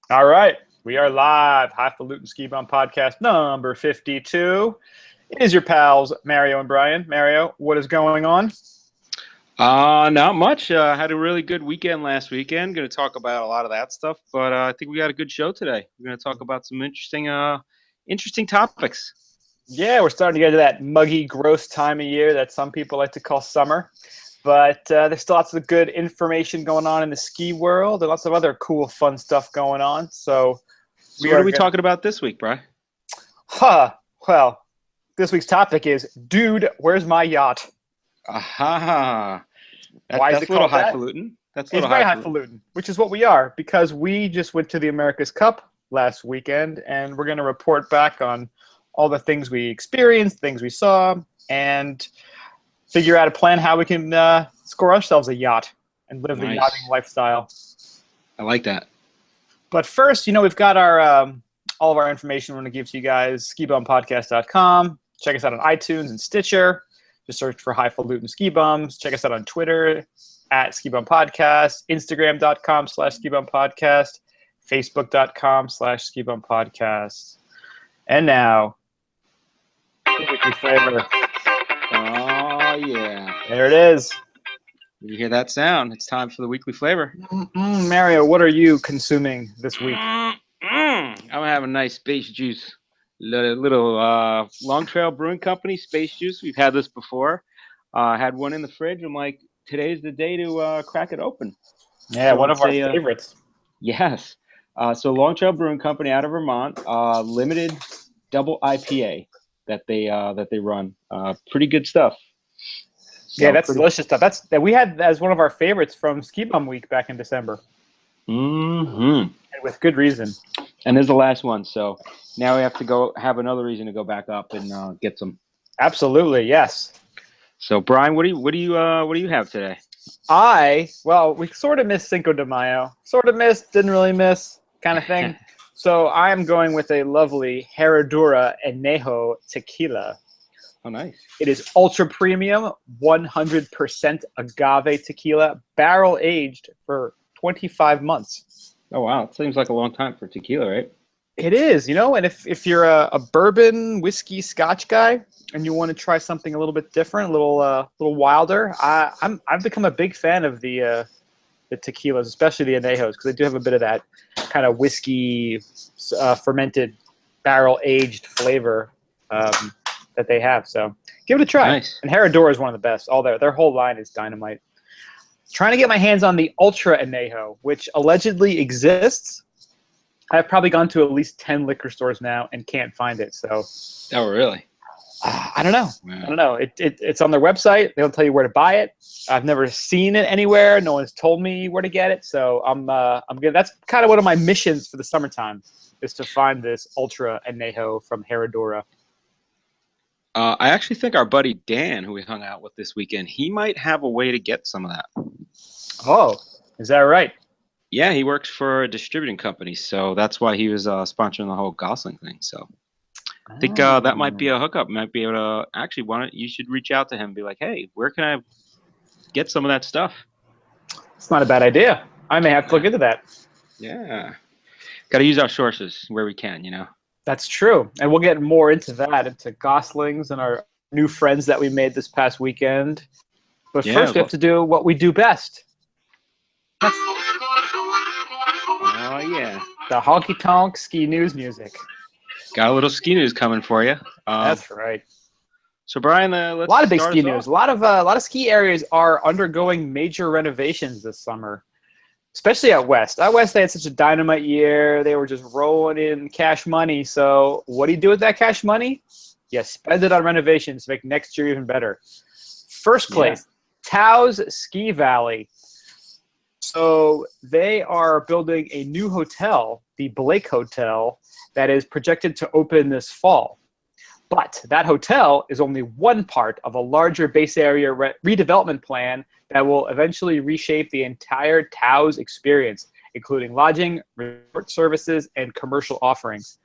All right, we are live. Highfalutin Ski Bum Podcast number 52. It is your pals, Mario and Brian. Mario, what is going on? Not much. Had a really good weekend last weekend. Going to talk about a lot of that stuff, but I think we got a good show today. We're going to talk about some interesting topics. Yeah, we're starting to get to that muggy, gross time of year that some people like to call summer. But there's still lots of good information going on in the ski world and lots of other cool, fun stuff going on. So what are we talking about this week, Bri? Well, this week's topic is, dude, where's my yacht? Aha. Why is it a little called that? highfalutin. It's very highfalutin, which is what we are, because we just went to the America's Cup last weekend, and we're going to report back on all the things we experienced, things we saw, and figure out a plan how we can score ourselves a yacht and live the yachting lifestyle. I like that. But first, we've got our all of our information we're going to give to you guys, skibumpodcast.com. Check us out on iTunes and Stitcher. Just search for Highfalutin Ski Bums. Check us out on Twitter at Ski Bum Podcast, Instagram.com/Ski Bum Podcast, Facebook.com/Ski Bum Podcast. And now, weekly flavor. Oh, yeah. There it is. When you hear that sound, it's time for the weekly flavor. Mario, what are you consuming this week? I'm having a nice space juice. Little Long Trail Brewing Company space juice. We've had this before. I had one in the fridge. I'm like, today's the day to crack it open. Yeah, so one of our favorites. Yes. So Long Trail Brewing Company out of Vermont, limited double IPA that they run. Pretty good stuff. So yeah, that's delicious stuff. That we had as one of our favorites from Ski Bum Week back in December. Mm-hmm. And with good reason. And there's the last one, so now we have to go have another reason to go back up and get some. Absolutely, yes. So, Brian, what do you have today? We sort of missed Cinco de Mayo. Sort of missed, didn't really miss, kind of thing. So I am going with a lovely Herradura Añejo tequila. Oh, nice. It is ultra premium, 100% agave tequila, barrel aged for 25 months. Oh, wow. It seems like a long time for tequila, right? It is, and if you're a bourbon, whiskey, scotch guy and you want to try something a little bit different, a little wilder, I've become a big fan of the tequilas, especially the añejos, because they do have a bit of that kind of whiskey fermented barrel aged flavor that they have. So give it a try. Nice. And Herradura is one of the best. All their whole line is dynamite. Trying to get my hands on the Ultra Añejo, which allegedly exists. I've probably gone to at least 10 liquor stores now and can't find it. So, oh, really? I don't know. Wow. I don't know. It's on their website. They don't tell you where to buy it. I've never seen it anywhere. No one's told me where to get it. So I'm good. That's kind of one of my missions for the summertime, is to find this Ultra Añejo from Herradura. I actually think our buddy Dan, who we hung out with this weekend, he might have a way to get some of that. Oh, is that right? Yeah, he works for a distributing company, so that's why he was sponsoring the whole Gosling thing. So I think that might be a hookup. Might be able to actually. You should reach out to him and be like, hey, where can I get some of that stuff? It's not a bad idea. I may have to look into that. Yeah, got to use our sources where we can, That's true. And we'll get more into that, into Goslings and our new friends that we made this past weekend. But first, we have to do what we do best. Oh, yeah. The honky-tonk ski news music. Got a little ski news coming for you. That's right. So, Brian, let's a lot of big ski news. A lot of ski areas are undergoing major renovations this summer. Especially out west. Out west, they had such a dynamite year. They were just rolling in cash money. So what do you do with that cash money? You spend it on renovations to make next year even better. First place, Taos Ski Valley. So they are building a new hotel, the Blake Hotel, that is projected to open this fall. But that hotel is only one part of a larger base area redevelopment plan that will eventually reshape the entire Taos experience, including lodging, resort services, and commercial offerings.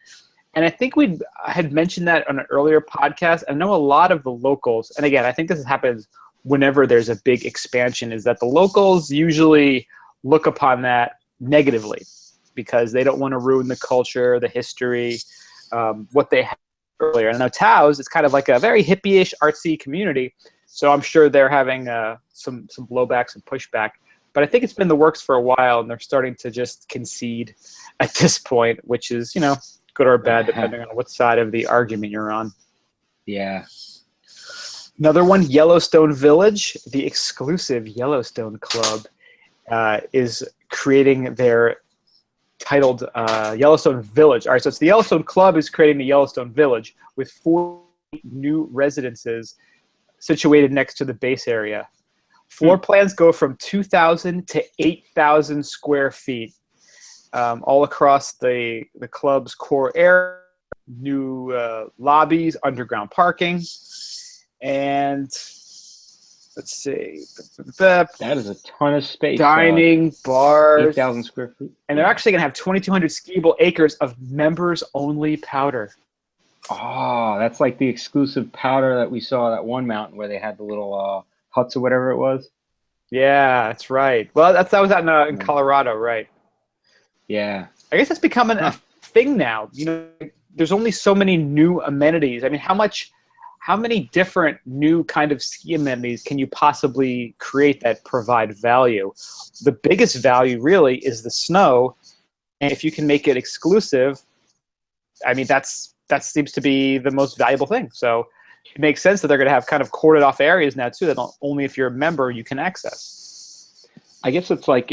And I think we had mentioned that on an earlier podcast. I know a lot of the locals, and again, I think this happens whenever there's a big expansion, is that the locals usually look upon that negatively. because they don't want to ruin the culture, the history, what they had earlier. And I know Taos is kind of like a very hippie-ish, artsy community, so I'm sure they're having some blowback, some pushback. But I think it's been in the works for a while, and they're starting to just concede at this point, which is, good or bad, depending on what side of the argument you're on. Yeah. Another one, Yellowstone Village, the exclusive Yellowstone Club, is creating their titled Yellowstone Village. All right, so it's the Yellowstone Club is creating the Yellowstone Village with 4 new residences situated next to the base area. Floor plans go from 2,000 to 8,000 square feet, all across the club's core area. New lobbies, underground parking, and let's see, that is a ton of space. Dining, bars, 8,000 square feet, and they're actually gonna have 2,200 skiable acres of members-only powder. Oh, that's like the exclusive powder that we saw at that one mountain where they had the little huts or whatever it was. Yeah, that's right. Well, that was out in Colorado, right? Yeah. I guess that's becoming a thing now. There's only so many new amenities. I mean, how many different new kind of ski amenities can you possibly create that provide value? The biggest value really is the snow, and if you can make it exclusive, I mean, that seems to be the most valuable thing. So it makes sense that they're going to have kind of corded off areas now too that only if you're a member you can access. I guess it's like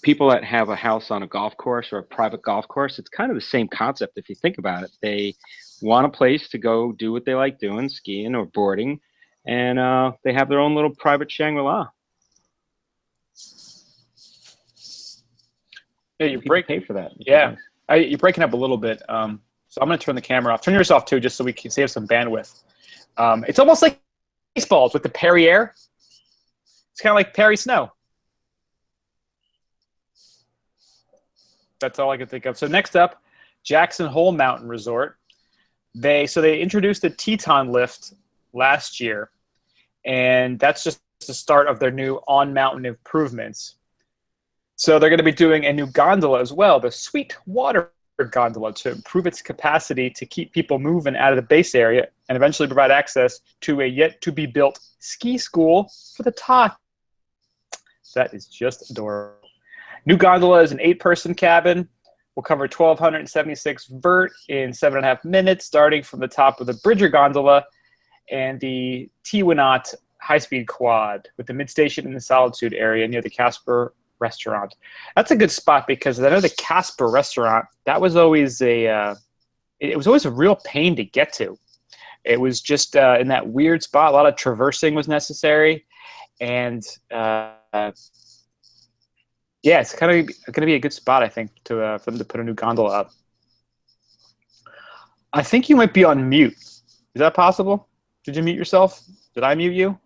people that have a house on a golf course or a private golf course. It's kind of the same concept if you think about it. They want a place to go do what they like doing, skiing or boarding, and they have their own little private Shangri-La. Yeah, you pay for that. Yeah, you're breaking up a little bit. So I'm going to turn the camera off. Turn yours off too, just so we can save some bandwidth. It's almost like baseballs with the Perrier. It's kind of like Perry Snow. That's all I can think of. So next up, Jackson Hole Mountain Resort. They introduced the Teton lift last year, and that's just the start of their new on-mountain improvements. So they're going to be doing a new gondola as well, the Sweet Water Gondola, to improve its capacity to keep people moving out of the base area and eventually provide access to a yet-to-be-built ski school for the top. That is just adorable. New gondola is an 8-person cabin. Will cover 1,276 vert in 7.5 minutes, starting from the top of the Bridger gondola and the Tiwanaut high-speed quad with the mid-station in the Solitude area near the Casper restaurant. That's a good spot because I know the Casper restaurant, that was always it was always a real pain to get to. It was just in that weird spot. A lot of traversing was necessary, and yeah, it's kind of going to be a good spot, I think, for them to put a new gondola up. I think you might be on mute. Is that possible? Did you mute yourself? Did I mute you?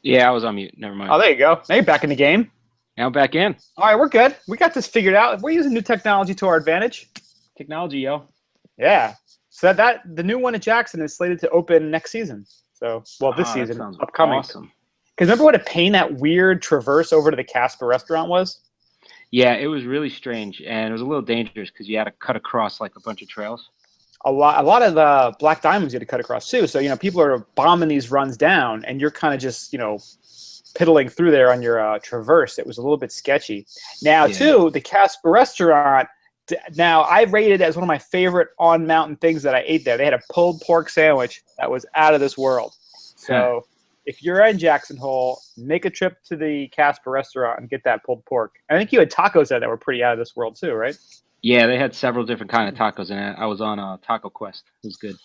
Yeah, I was on mute. Never mind. Oh, there you go. Now you're back in the game. Now back in. All right, we're good. We got this figured out. We're using new technology to our advantage. Technology, yo. Yeah. So that the new one at Jackson is slated to open next season. So, well, this season, sounds upcoming. Awesome. Because remember what a pain that weird traverse over to the Casper restaurant was? Yeah, it was really strange, and it was a little dangerous because you had to cut across like a bunch of trails. A lot of the Black Diamonds you had to cut across too. So people are bombing these runs down, and you're kind of just piddling through there on your traverse. It was a little bit sketchy. Now too, the Casper restaurant. Now I rated it as one of my favorite on mountain things that I ate there. They had a pulled pork sandwich that was out of this world. So. If you're in Jackson Hole, make a trip to the Casper restaurant and get that pulled pork. I think you had tacos there that were pretty out of this world too, right? Yeah, they had several different kind of tacos in it. I was on a Taco Quest. It was good.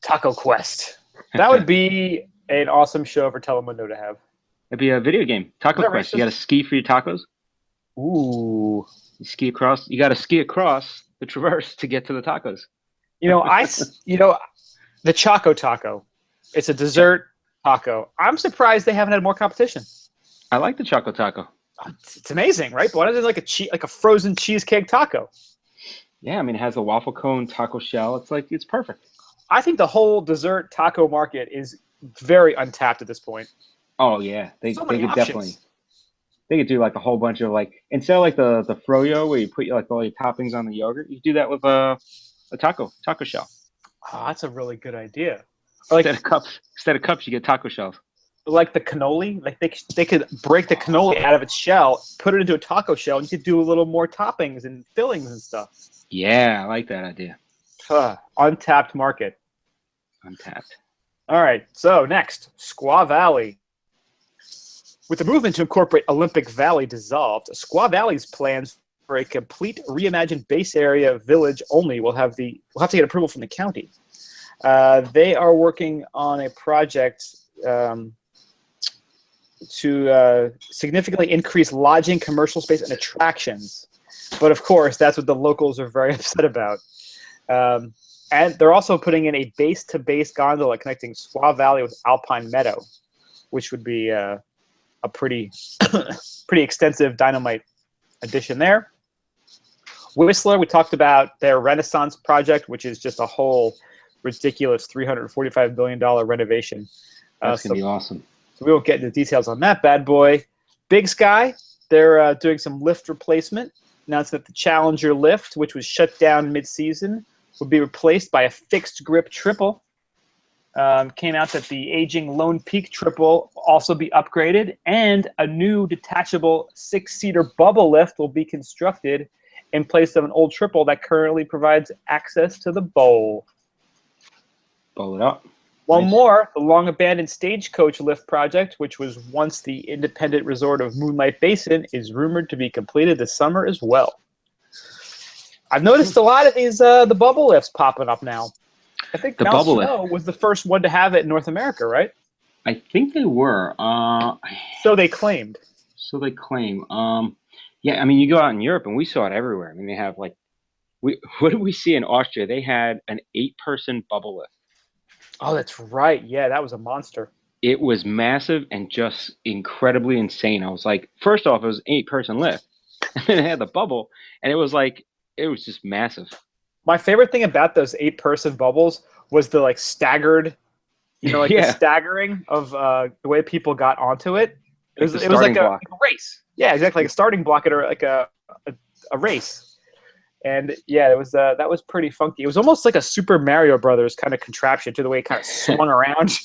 Taco Quest. That would be an awesome show for Telemundo to have. It'd be a video game. Taco Quest. You got to ski for your tacos. Ooh. You ski across. You got to ski across the traverse to get to the tacos. The Choco Taco. It's a dessert taco. I'm surprised they haven't had more competition. I like the Choco Taco. It's amazing, right? But why is it like a frozen cheesecake taco? Yeah, I mean, it has a waffle cone taco shell. It's perfect. I think the whole dessert taco market is very untapped at this point. Oh yeah, they could definitely. they could do like a whole bunch of like instead of like the froyo where you put like all your toppings on the yogurt, you do that with a taco shell. Oh, that's a really good idea. Or Instead of cups, you get taco shells. like the cannoli, like they could break the cannoli out of its shell, put it into a taco shell, and you could do a little more toppings and fillings and stuff. Yeah, I like that idea. Untapped market. Untapped. All right, so next, Squaw Valley. With the movement to incorporate Olympic Valley dissolved, Squaw Valley's plans for a complete reimagined base area village only will have to get approval from the county. They are working on a project to significantly increase lodging, commercial space, and attractions. But of course, that's what the locals are very upset about. And they're also putting in a base-to-base gondola connecting Squaw Valley with Alpine Meadow, which would be a pretty pretty extensive dynamite addition there. Whistler, we talked about their Renaissance project, which is just a whole ridiculous $345 billion renovation. That's going to be awesome. So we won't get into details on that bad boy. Big Sky, they're doing some lift replacement. Announced that the Challenger lift, which was shut down mid-season, would be replaced by a fixed grip triple. Came out that the aging Lone Peak triple will also be upgraded, and a new detachable 6-seater bubble lift will be constructed in place of an old triple that currently provides access to the bowl. Bowl it up. One more, the long-abandoned Stagecoach lift project, which was once the independent resort of Moonlight Basin, is rumored to be completed this summer as well. I've noticed a lot of these the bubble lifts popping up now. I think Mount Snow was the first one to have it in North America, right? I think they were. So they claimed. So they claim. Yeah, I mean, you go out in Europe and we saw it everywhere. I mean, they have like, what did we see in Austria? They had an 8-person bubble lift. Oh, that's right. Yeah, that was a monster. It was massive and just incredibly insane. I was like, first off, it was an 8-person lift, and then it had the bubble, and it was just massive. My favorite thing about those 8-person bubbles was the like staggered, the staggering of the way people got onto it. It was like a race. Yeah, exactly, like a starting block at like a race. And yeah, it was that was pretty funky. It was almost like a Super Mario Brothers kind of contraption to the way it kind of swung around.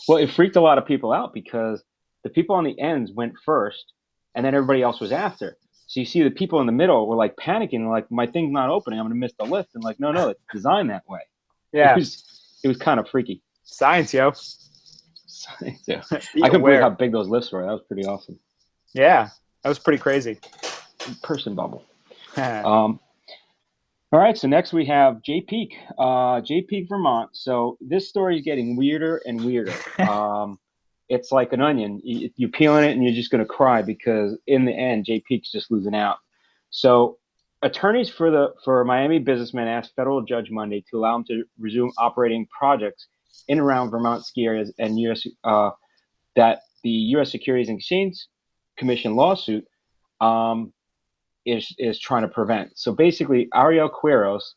Well, it freaked a lot of people out because the people on the ends went first, and then everybody else was after. So you see the people in the middle were like panicking, like, my thing's not opening, I'm going to miss the lift. And like, no, it's designed that way. Yeah. It was kind of freaky. Science, yo. Science, yeah. I couldn't believe how big those lifts were. That was pretty awesome. Yeah, that was pretty crazy. Person bubble. All right, so next we have Jay Peak, Vermont. So this story is getting weirder and weirder. It's like an onion. You're peeling it and you're just going to cry because in the end, Jay Peak's just losing out. So attorneys for Miami businessmen asked federal judge Monday to allow them to resume operating projects in and around Vermont ski areas and that the U.S. Securities and Exchange Commission lawsuit is trying to prevent. So basically, Ariel Quiros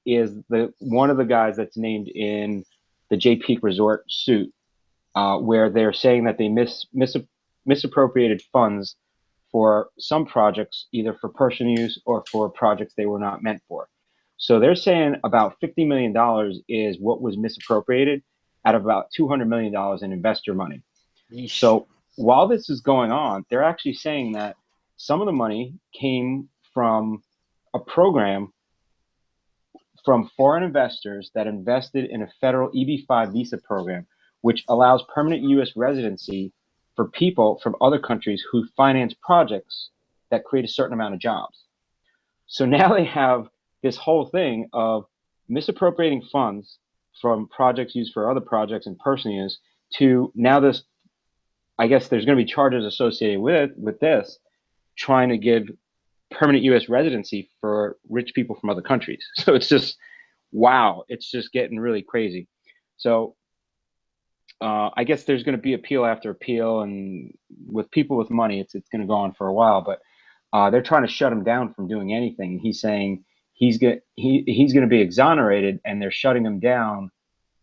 is one of the guys that's named in the Jay Peak Resort suit, where they're saying that they misappropriated funds for some projects, either for personal use or for projects they were not meant for. So they're saying about $50 million is what was misappropriated out of about $200 million in investor money. Yeesh. So while this is going on, they're actually saying that some of the money came from a program from foreign investors that invested in a federal EB-5 visa program, which allows permanent U.S. residency for people from other countries who finance projects that create a certain amount of jobs. So now they have this whole thing of misappropriating funds from projects used for other projects and personal use to now this, I guess there's going to be charges associated with this, trying to give permanent U.S. residency for rich people from other countries. So it's just, wow, it's just getting really crazy. So I guess there's going to be appeal after appeal, and with people with money, it's going to go on for a while. But they're trying to shut him down from doing anything. He's saying he's going to be exonerated, and they're shutting him down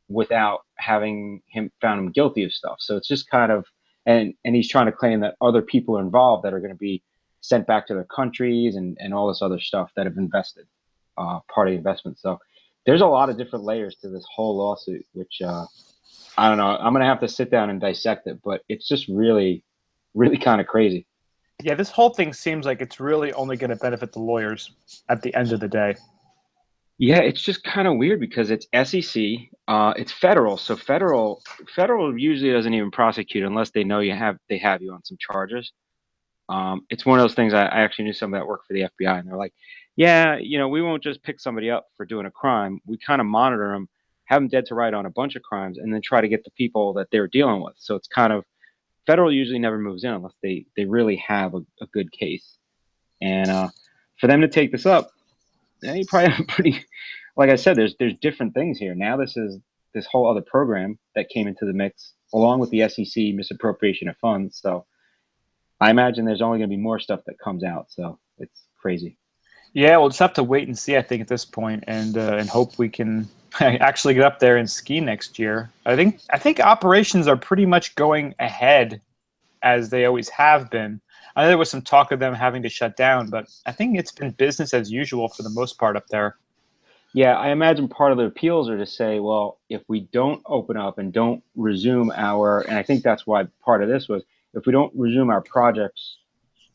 without having found him guilty of stuff. So it's just kind of, and he's trying to claim that other people are involved that are going to be sent back to their countries and all this other stuff that have invested part of the investment. So there's a lot of different layers to this whole lawsuit, which I don't know. I'm going to have to sit down and dissect it, but it's just really, really kind of crazy. Yeah, this whole thing seems like it's really only going to benefit the lawyers at the end of the day. Yeah, it's just kind of weird because it's SEC, it's federal, so federal usually doesn't even prosecute unless they know they have you on some charges. It's one of those things. I actually knew somebody that worked for the FBI, and they're like, "Yeah, we won't just pick somebody up for doing a crime. We kind of monitor them, have them dead to right on a bunch of crimes, and then try to get the people that they're dealing with." So it's kind of federal usually never moves in unless they really have a good case. And for them to take this up, you probably have a pretty, like I said, there's different things here. Now this is this whole other program that came into the mix along with the SEC misappropriation of funds. So I imagine there's only going to be more stuff that comes out. So it's crazy. Yeah, we'll just have to wait and see, I think, at this point, and hope we can actually get up there and ski next year. I think operations are pretty much going ahead as they always have been. I know there was some talk of them having to shut down, but I think it's been business as usual for the most part up there. Yeah, I imagine part of the appeals are to say, well, if we don't open up and don't resume and I think that's why part of this was, if we don't resume our projects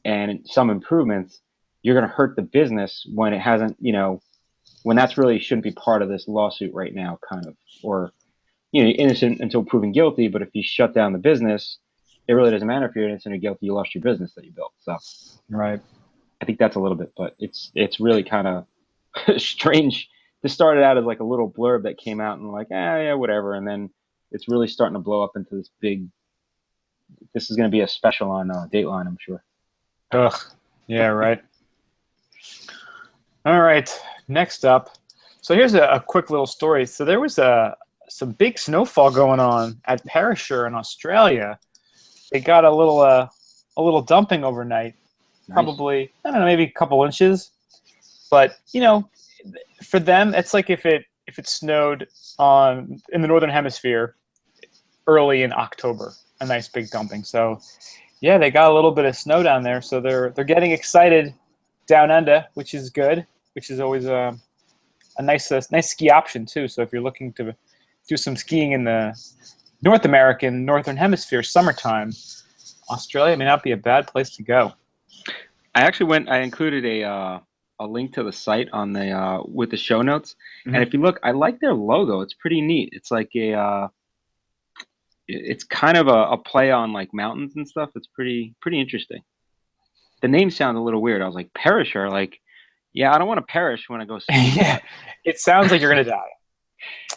and some improvements, you're going to hurt the business when it hasn't, when that's really shouldn't be part of this lawsuit right now, kind of, or, innocent until proven guilty. But if you shut down the business, it really doesn't matter if you're innocent or guilty. You lost your business that you built. So Right. I think that's a little bit, but it's really kind of strange. This started out as like a little blurb that came out and like, yeah, whatever. And then it's really starting to blow up into this big, this is going to be a special on Dateline, I'm sure. Ugh. Yeah, right. All right. Next up. So here's a quick little story. So there was some big snowfall going on at Perisher in Australia. They got a little dumping overnight. Nice. Probably, I don't know, maybe a couple inches. But, for them, it's like if it snowed in the northern hemisphere early in October, a nice big dumping. So yeah, they got a little bit of snow down there, so they're getting excited down under, which is good, which is always a nice ski option too. So if you're looking to do some skiing in the North American northern hemisphere summertime, Australia may not be a bad place to go. I included a link to the site on the with the show notes. Mm-hmm. And if you look, I like their logo. It's pretty neat. It's like it's kind of a play on like mountains and stuff. It's pretty interesting. The name sounds a little weird. I was like, Perisher, like, yeah, I don't want to perish when I go skiing. Yeah, it sounds like you're gonna die.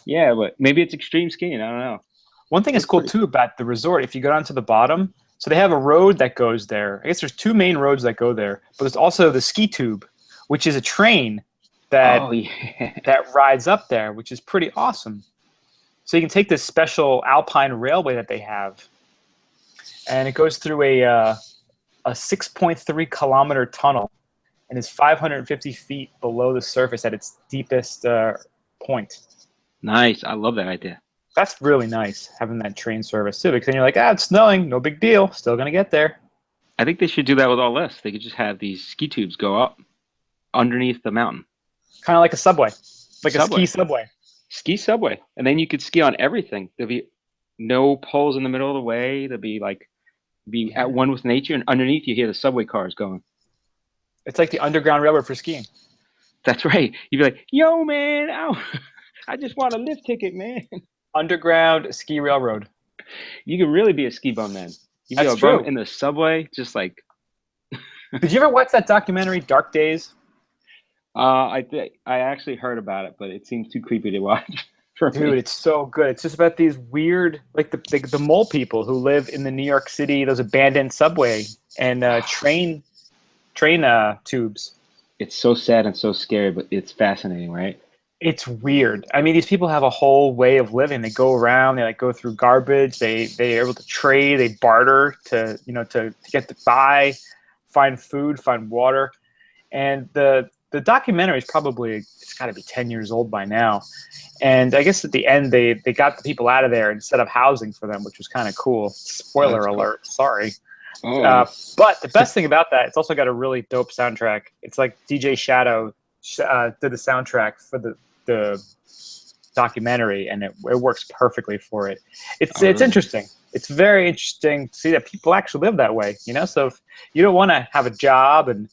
Yeah, but maybe it's extreme skiing. I don't know. One thing that's cool too about the resort, if you go down to the bottom, so they have a road that goes there. I guess there's two main roads that go there, but there's also the ski tube, which is a train that that rides up there, which is pretty awesome. So you can take this special alpine railway that they have, and it goes through a 6.3 kilometer tunnel, and is 550 feet below the surface at its deepest point. Nice, I love that idea. That's really nice, having that train service too, because then you're like, it's snowing, no big deal, still gonna get there. I think they should do that with all this. They could just have these ski tubes go up underneath the mountain. Kind of like a subway, like a ski subway. Ski subway. And then you could ski on everything. There'll be no poles in the middle of the way. There'll be at one with nature, and underneath you hear the subway cars going. It's like the Underground Railroad for skiing. That's right. You'd be like, yo, man, I just want a lift ticket, man. Underground ski railroad. You could really be a ski bum then. You'd be a bum in the subway, just like. Did you ever watch that documentary, Dark Days? I actually heard about it, but it seems too creepy to watch. Dude, it's so good. It's just about these weird, like the mole people who live in the New York City, those abandoned subway and train tubes. It's so sad and so scary, but it's fascinating, right? It's weird. I mean, these people have a whole way of living. They go around, they like go through garbage. They're able to trade, they barter to get by, find food, find water. And the the documentary is probably, it's got to be 10 years old by now. And I guess at the end, they got the people out of there and set up housing for them, which was kind of cool. Spoiler alert, cool. Sorry. Oh. But the best thing about that, it's also got a really dope soundtrack. It's like DJ Shadow did the soundtrack for the documentary, and it works perfectly for it. It's interesting. It's very interesting to see that people actually live that way, you know? So if you don't want to have a job and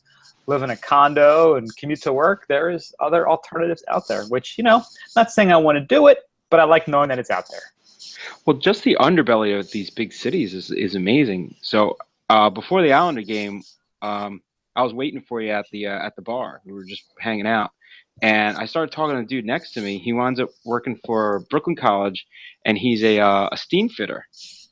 live in a condo and commute to work, there is other alternatives out there, which, you know, not saying I want to do it, but I like knowing that it's out there. Well, just the underbelly of these big cities is amazing. So before the Islander game, I was waiting for you at the bar. We were just hanging out. And I started talking to the dude next to me. He winds up working for Brooklyn College, and he's a steam fitter.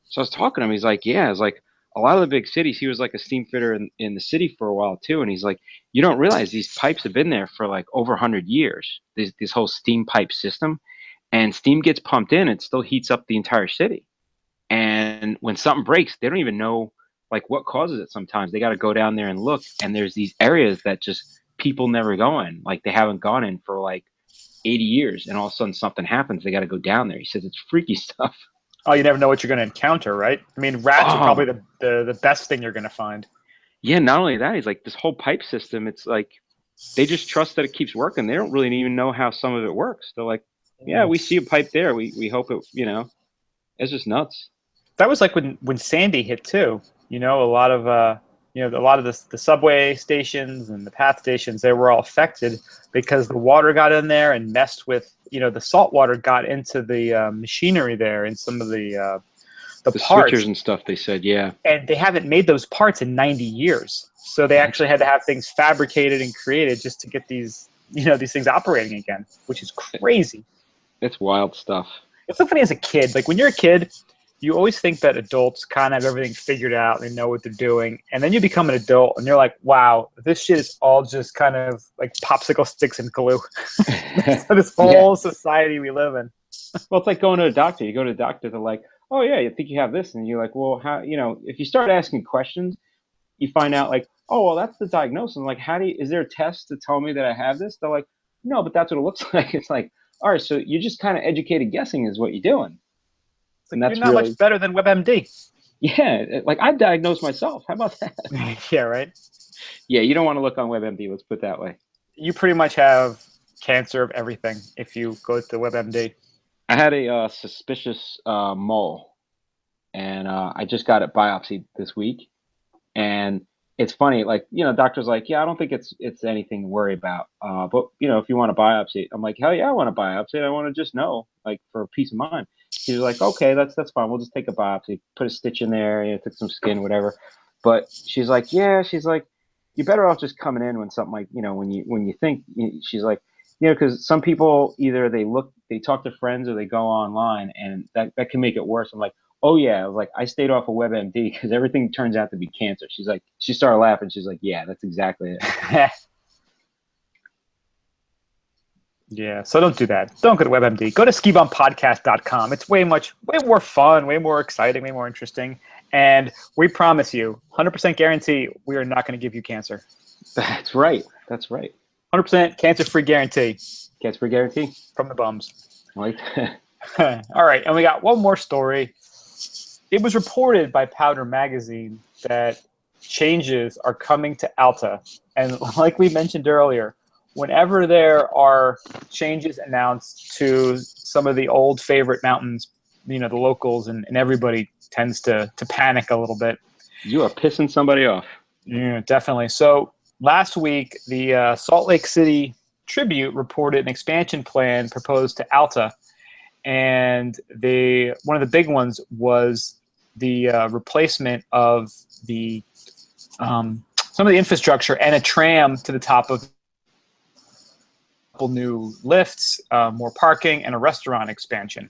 So I was talking to him. He's like, yeah, it's like a lot of the big cities. He was like a steam fitter in the city for a while too. And he's like, you don't realize these pipes have been there for like over 100 years. This whole steam pipe system, and steam gets pumped in, it still heats up the entire city. And when something breaks, they don't even know like what causes it. Sometimes they got to go down there and look. And there's these areas that just people never go in, like they haven't gone in for like 80 years, and all of a sudden something happens, they got to go down there. He says it's freaky stuff. Oh, you never know what you're going to encounter, right? I mean, rats are probably the best thing you're going to find. Yeah, not only that, he's like, this whole pipe system, it's like they just trust that it keeps working. They don't really even know how some of it works. They're like, yeah, we see a pipe there, we hope it, you know. It's just nuts. That was like when Sandy hit too. You know, a lot of the subway stations and the path stations, they were all affected because the water got in there and messed with, you know, the salt water got into the machinery there and some of the parts. Switchers and stuff, they said, yeah. And they haven't made those parts in 90 years. So they actually had to have things fabricated and created just to get these things operating again, which is crazy. It's wild stuff. It's so funny as a kid. Like when you're a kid, you always think that adults kind of have everything figured out. They know what they're doing. And then you become an adult and you're like, wow, this shit is all just kind of like popsicle sticks and glue. This whole society we live in. Well, it's like going to a doctor. You go to a doctor, they're like, oh, yeah, you think you have this. And you're like, well, how, you know, if you start asking questions, you find out like, oh, well, that's the diagnosis. I'm like, is there a test to tell me that I have this? They're like, no, but that's what it looks like. It's like, all right, so you're just kind of educated guessing is what you're doing. And that's you're not much better than WebMD. Yeah, like I diagnosed myself. How about that? Yeah, right? Yeah, you don't want to look on WebMD. Let's put it that way. You pretty much have cancer of everything if you go to WebMD. I had a suspicious mole, and I just got it biopsied this week. And it's funny, like, you know, doctor's like, yeah, I don't think it's anything to worry about. But, you know, if you want to biopsy it, I'm like, hell yeah, I want to biopsy it. I want to just know, like, for peace of mind. She's like, okay, that's fine. We'll just take a biopsy, put a stitch in there, you know, take some skin, whatever. But she's like, you're better off just coming in when something like, you know, when you think, she's like, you know, because some people either they talk to friends or they go online, and that can make it worse. I'm like, oh yeah, I stayed off of WebMD because everything turns out to be cancer. She's like, she started laughing. She's like, yeah, that's exactly it. Yeah, so don't do that. Don't go to WebMD. Go to skibumpodcast.com. It's way more fun, way more exciting, way more interesting. And we promise you, 100% guarantee, we are not going to give you cancer. That's right. 100% cancer-free guarantee. Cancer-free guarantee? From the bums. I like that. All right, and we got one more story. It was reported by Powder Magazine that changes are coming to Alta. And like we mentioned earlier, whenever there are changes announced to some of the old favorite mountains, you know, the locals and everybody tends to panic a little bit. You are pissing somebody off. Yeah, definitely. So last week, the Salt Lake City Tribute reported an expansion plan proposed to Alta. And one of the big ones was the replacement of some of the infrastructure and a tram to the top of new lifts, more parking, and a restaurant expansion.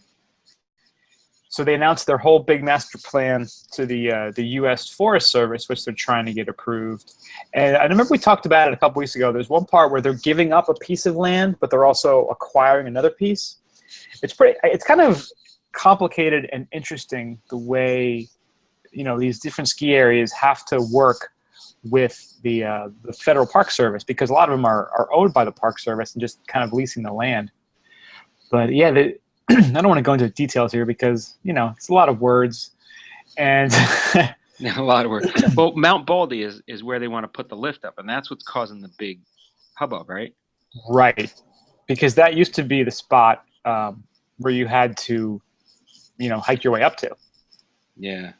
So they announced their whole big master plan to the U.S. Forest Service, which they're trying to get approved. And I remember we talked about it a couple weeks ago. There's one part where they're giving up a piece of land, but they're also acquiring another piece. It's kind of complicated and interesting the way, you know, these different ski areas have to work with the Federal Park Service, because a lot of them are owned by the Park Service and just kind of leasing the land. But yeah, I don't want to go into details here because, you know, it's a lot of words. And A lot of work. Well, Mount Baldy is where they want to put the lift up, and that's what's causing the big hubbub, right? right, because that used to be the spot where you had to, you know, hike your way up to. Yeah.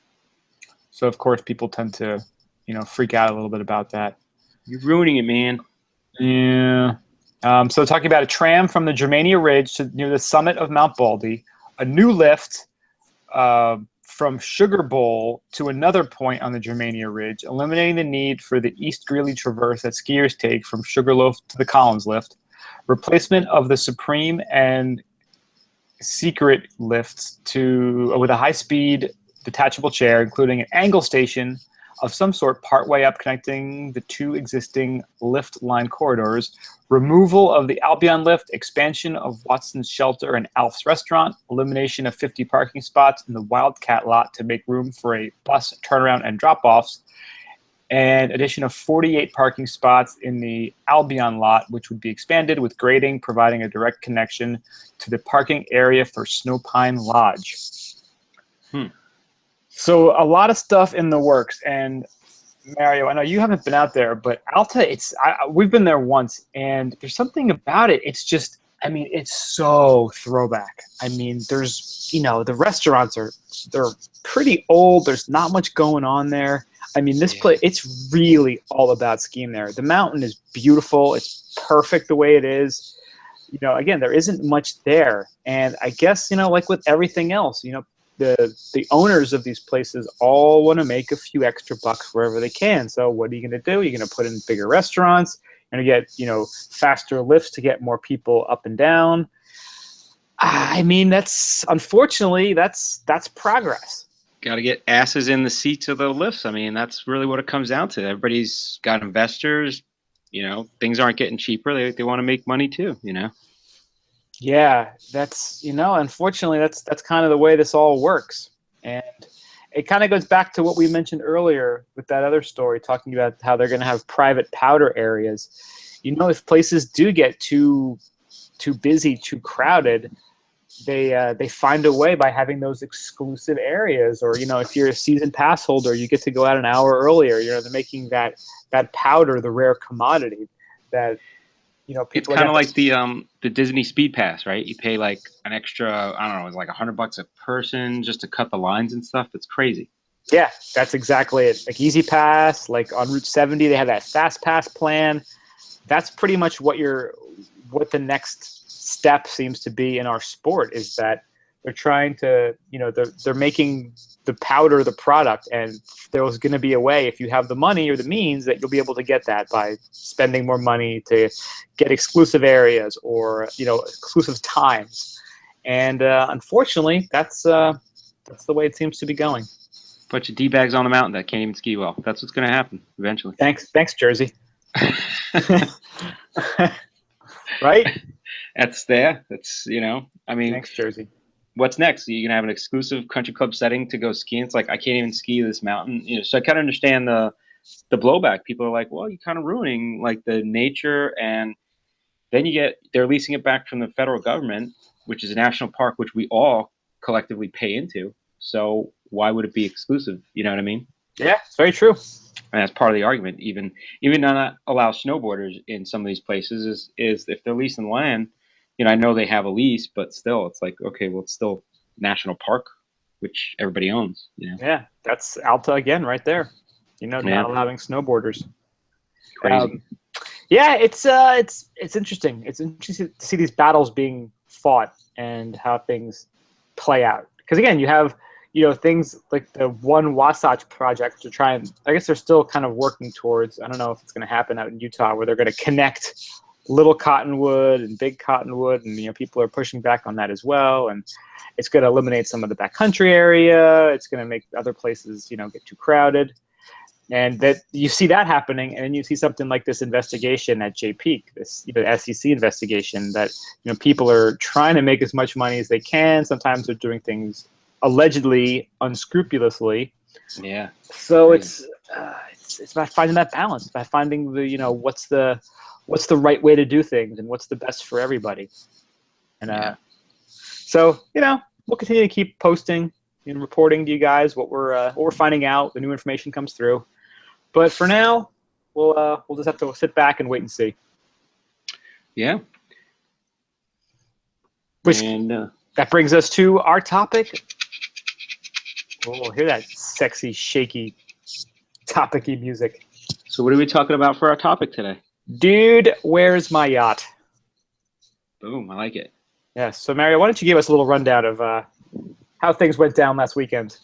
So of course people tend to, you know, freak out a little bit about that. You're ruining it, man. Yeah. So talking about a tram from the Germania Ridge to near the summit of Mount Baldy, a new lift from Sugar Bowl to another point on the Germania Ridge, eliminating the need for the East Greeley traverse that skiers take from Sugarloaf to the Collins lift, replacement of the Supreme and Secret lifts with a high-speed detachable chair, including an angle station of some sort partway up connecting the two existing lift line corridors, removal of the Albion lift, expansion of Watson's Shelter and Alf's Restaurant, elimination of 50 parking spots in the Wildcat lot to make room for a bus turnaround and drop-offs, and addition of 48 parking spots in the Albion lot, which would be expanded with grading, providing a direct connection to the parking area for Snowpine Lodge. So a lot of stuff in the works. And Mario, I know you haven't been out there, but Alta, we've been there once, and there's something about it. It's just, I mean, it's so throwback. I mean, there's, you know, the restaurants they're pretty old. There's not much going on there. I mean, this place, it's really all about skiing there. The mountain is beautiful. It's perfect the way it is. You know, again, there isn't much there. And I guess, you know, like with everything else, you know, the owners of these places all want to make a few extra bucks wherever they can. So what are you going to do? You're going to put in bigger restaurants. You're going to get, you know, faster lifts to get more people up and down. I mean, unfortunately, that's progress. Got to get asses in the seats of the lifts. I mean, that's really what it comes down to. Everybody's got investors. You know, things aren't getting cheaper. They want to make money too, you know? Yeah, that's, you know, unfortunately, that's kind of the way this all works. And it kind of goes back to what we mentioned earlier with that other story, talking about how they're going to have private powder areas. You know, if places do get too busy, too crowded, they find a way by having those exclusive areas. Or, you know, if you're a season pass holder, you get to go out an hour earlier. You know, they're making that powder the rare commodity that, you know, people. It's kind of like the Disney Speed Pass, right? You pay like an extra, I don't know, it's like $100 a person just to cut the lines and stuff. It's crazy. Yeah, that's exactly it. Like Easy Pass, like on Route 70, they have that Fast Pass plan. That's pretty much what the next step seems to be in our sport, is that they're trying to, you know, they're making the powder the product, and there's going to be a way, if you have the money or the means, that you'll be able to get that by spending more money to get exclusive areas or, you know, exclusive times. And unfortunately, that's the way it seems to be going. Bunch of D-bags on the mountain that can't even ski well. That's what's going to happen eventually. Thanks, Jersey. Right? That's there. That's, you know, I mean, thanks, Jersey. What's next? Are you gonna have an exclusive country club setting to go skiing? It's like, I can't even ski this mountain, you know. So I kind of understand the blowback. People are like, well, you're kind of ruining like the nature, and then they're leasing it back from the federal government, which is a national park, which we all collectively pay into. So why would it be exclusive? You know what I mean? Yeah, it's very true. And that's part of the argument. Even not allow snowboarders in some of these places is if they're leasing land. You know, I know they have a lease, but still, it's like, okay, well, it's still national park, which everybody owns. You know? Yeah, that's Alta again, right there. You know, not allowing snowboarders. Crazy. Yeah, it's interesting. It's interesting to see these battles being fought and how things play out. Because again, you have, you know, things like the One Wasatch project to try and, I guess they're still kind of working towards. I don't know if it's going to happen out in Utah, where they're going to connect Little Cottonwood and Big Cottonwood, and, you know, people are pushing back on that as well. And it's going to eliminate some of the backcountry area. It's going to make other places, you know, get too crowded. And that you see that happening, and then you see something like this investigation at Jay Peak, this, you know, SEC investigation, that, you know, people are trying to make as much money as they can. Sometimes they're doing things allegedly unscrupulously. Yeah. So it's it's about finding that balance, about finding the what's the right way to do things and what's the best for everybody. And so we'll continue to keep posting and reporting to you guys what we're finding out. The new information comes through, but for now, we'll just have to sit back and wait and see. Yeah. That brings us to our topic. Oh, hear that sexy, shaky, topic-y music. So what are we talking about for our topic today? Dude, where's my yacht? Boom, I like it. Yeah, so Mario, why don't you give us a little rundown of how things went down last weekend?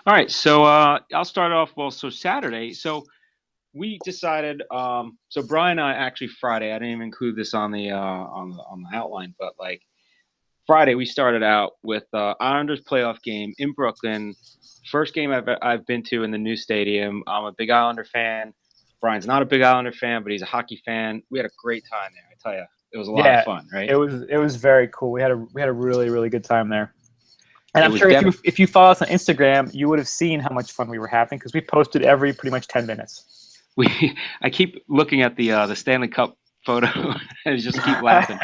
All right, so I'll start off. Well, so Saturday, so we decided. So Brian and I actually Friday. I didn't even include this on the outline, but like Friday we started out with Islanders playoff game in Brooklyn. First game I've been to in the new stadium. I'm a big Islander fan. Brian's not a big Islander fan, but he's a hockey fan. We had a great time there. I tell you, it was a lot of fun, right? It was very cool. We had a really, really good time there. And I'm sure if you follow us on Instagram, you would have seen how much fun we were having because we posted every pretty much 10 minutes. I keep looking at the Stanley Cup photo and just keep laughing.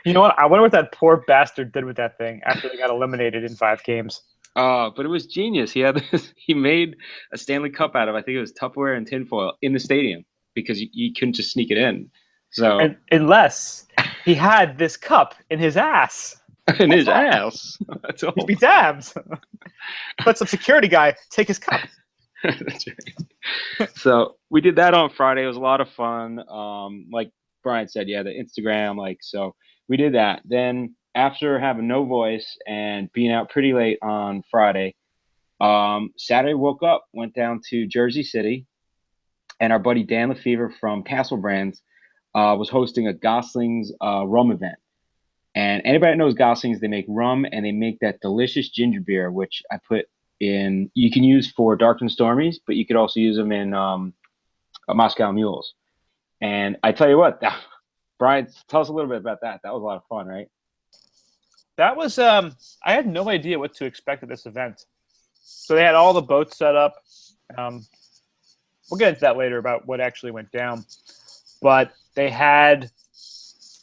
You know what? I wonder what that poor bastard did with that thing after they got eliminated in 5 games. But it was genius. He made a Stanley Cup out of, I think it was Tupperware and tinfoil in the stadium because you couldn't just sneak it in. So unless he had this cup in his ass. In his ass. That's all. He'd be damned. Let some security guy take his cup. That's right. So we did that on Friday. It was a lot of fun. Like Brian said, the Instagram, so we did that. Then after having no voice and being out pretty late on Friday, Saturday woke up, went down to Jersey City, and our buddy Dan Lefevre from Castle Brands was hosting a Gosling's rum event. And anybody that knows Gosling's, they make rum and they make that delicious ginger beer, which I put in. You can use for Dark and Stormies, but you could also use them in Moscow Mules. And I tell you what, Brian, tell us a little bit about that. That was a lot of fun, right? That was I had no idea what to expect at this event. So they had all the boats set up. We'll get into that later about what actually went down. But they had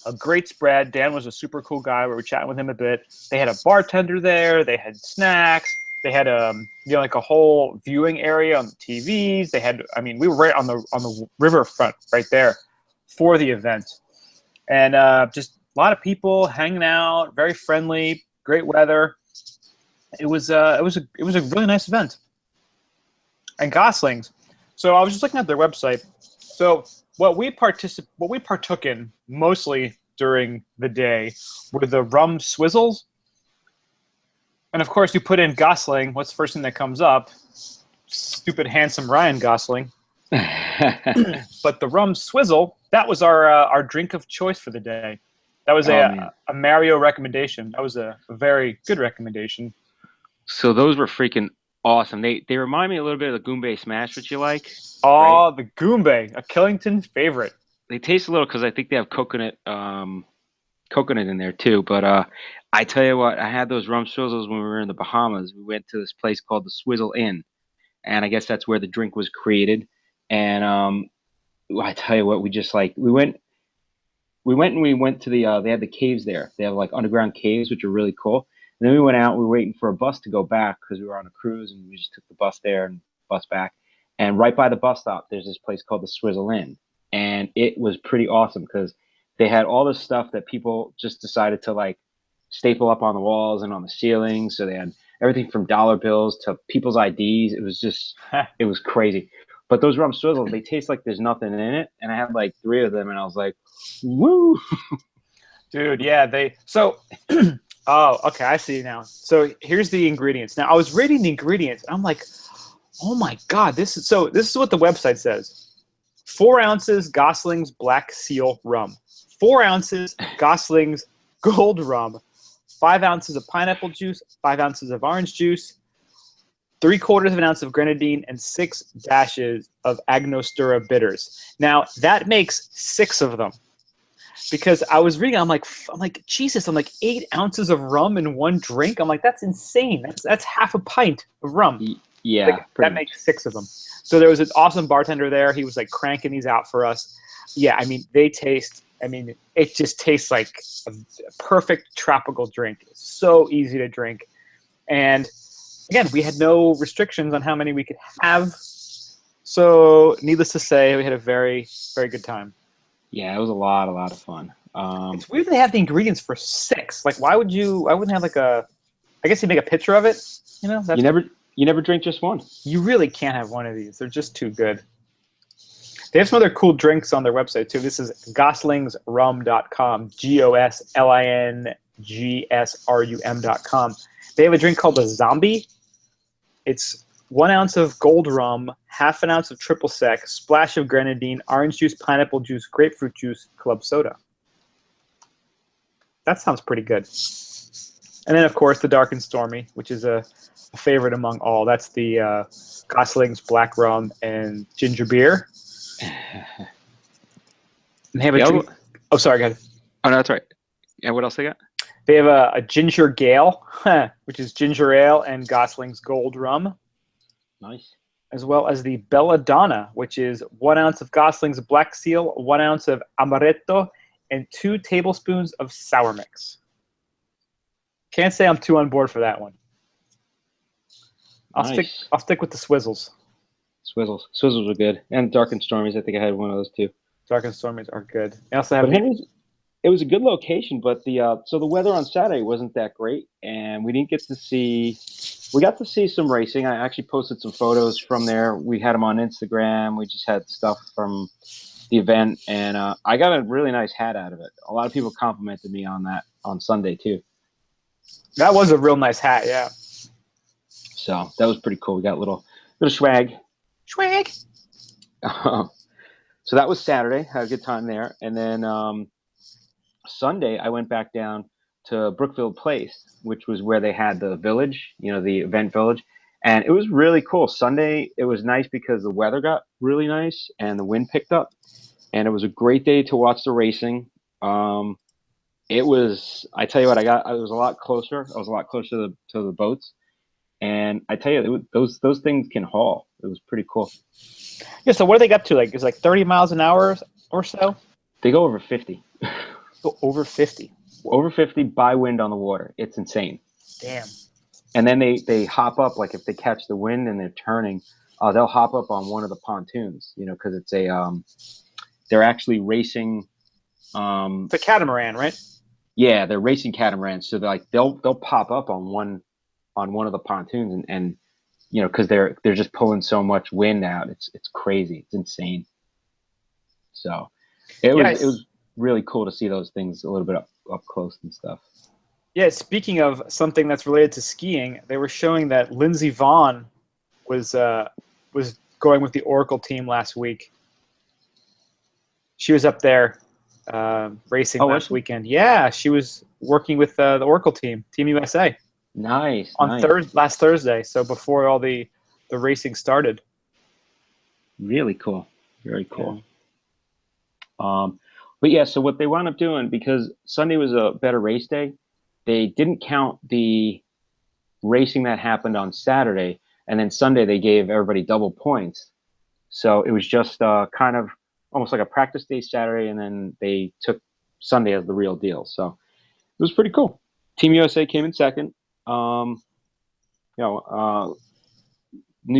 a great spread. Dan was a super cool guy. We were chatting with him a bit. They had a bartender there. They had snacks. They had a whole viewing area on the TVs. They had, we were right on the riverfront right there for the event, and just a lot of people hanging out, very friendly, great weather. It was a really nice event. And Goslings. So I was just looking at their website. So what we partook in mostly during the day were the rum swizzles. And of course, you put in Gosling, what's the first thing that comes up? Stupid, handsome Ryan Gosling. But the rum swizzle, that was our drink of choice for the day. That was a Mario recommendation. That was a very good recommendation. So those were freaking awesome. They remind me a little bit of the Goombay Smash, which you like. Oh, right? The Goombay, a Killington favorite. They taste a little because I think they have coconut in there too. But I tell you what, I had those rum swizzles when we were in the Bahamas. We went to this place called the Swizzle Inn, and I guess that's where the drink was created. And I tell you what, we went to the they had the caves there. They have like underground caves, which are really cool. And then we went out. We were waiting for a bus to go back because we were on a cruise, and we just took the bus there and bus back. And right by the bus stop, there's this place called the Swizzle Inn, and it was pretty awesome because they had all this stuff that people just decided to staple up on the walls and on the ceiling. So they had everything from dollar bills to people's IDs. It was just, it was crazy. But those rum swizzles, they taste like there's nothing in it. And I had 3 of them, and I was like, woo. Dude, yeah, oh, okay, I see now. So here's the ingredients. Now, I was reading the ingredients, and I'm like, oh my God, this is what the website says. 4 ounces Gosling's Black Seal rum. 4 ounces Gosling's Gold rum. 5 ounces of pineapple juice. 5 ounces of orange juice. 3/4 of an ounce of grenadine, and 6 dashes of Angostura bitters. Now, that makes 6 of them. Because I was reading, I'm like, Jesus, 8 ounces of rum in one drink. I'm like, that's insane. That's half a pint of rum. Yeah, that makes 6 of them. So there was an awesome bartender there. He was like cranking these out for us. Yeah, I mean, they taste. I mean, it just tastes like a perfect tropical drink. It's so easy to drink, and again, we had no restrictions on how many we could have. So, needless to say, we had a very, very good time. Yeah, it was a lot of fun. It's weird they have the ingredients for 6. Like, why would you? I wouldn't have like a. I guess you make a picture of it. You know, you never drink just one. You really can't have one of these. They're just too good. They have some other cool drinks on their website too. This is goslingsrum.com. GOSLINGSRUM.com. They have a drink called a Zombie. It's 1 ounce of gold rum, ½ ounce of triple sec, splash of grenadine, orange juice, pineapple juice, grapefruit juice, club soda. That sounds pretty good. And then, of course, the Dark and Stormy, which is a favorite among all. That's the Gosling's black rum and ginger beer. And they have a drink. Oh, sorry, go ahead. Oh, no, that's right. Yeah, what else they got? They have a ginger gale, which is ginger ale and Gosling's gold rum. Nice. As well as the Belladonna, which is 1 ounce of Gosling's Black Seal, 1 ounce of Amaretto, and 2 tablespoons of sour mix. Can't say I'm too on board for that one. I'll stick with the Swizzles. Swizzles are good, and Dark and Stormies. I think I had one of those too. Dark and Stormies are good. I also have. It was a good location, but the weather on Saturday wasn't that great, and we didn't get to see. We got to see some racing. I actually posted some photos from there. We had them on Instagram. We just had stuff from the event, and I got a really nice hat out of it. A lot of people complimented me on that on Sunday too. That was a real nice hat, yeah. So that was pretty cool. We got a little swag. Swag. So that was Saturday. Had a good time there, and then Sunday I went back down to Brookfield Place, which was where they had the village, the event village, and it was really cool. Sunday it was nice because the weather got really nice and the wind picked up, and it was a great day to watch the racing. It was. I tell you what, I was a lot closer. I was a lot closer to the boats. And I tell you, those things can haul. It was pretty cool. Yeah. So what do they get to? Like, it's like 30 miles an hour or so. They go over 50. Go over 50. Over 50 by wind on the water. It's insane. Damn. And then they hop up, like if they catch the wind and they're turning, they'll hop up on one of the pontoons. Because it's they're actually racing. It's a catamaran, right? Yeah, they're racing catamarans. So they'll pop up on one of the pontoons and because they're just pulling so much wind out. It's crazy. It's insane. So it was really cool to see those things a little bit up close and stuff. Yeah, speaking of something that's related to skiing, they were showing that Lindsey Vonn was going with the Oracle team last week. She was up there racing last weekend. Yeah, she was working with the Oracle team, Team USA. Nice. Last Thursday, so before all the racing started. Really cool. Very cool. Yeah. But yeah, so what they wound up doing, because Sunday was a better race day, they didn't count the racing that happened on Saturday, and then Sunday they gave everybody double points. So it was just kind of almost like a practice day Saturday, and then they took Sunday as the real deal. So it was pretty cool. Team USA came in second. New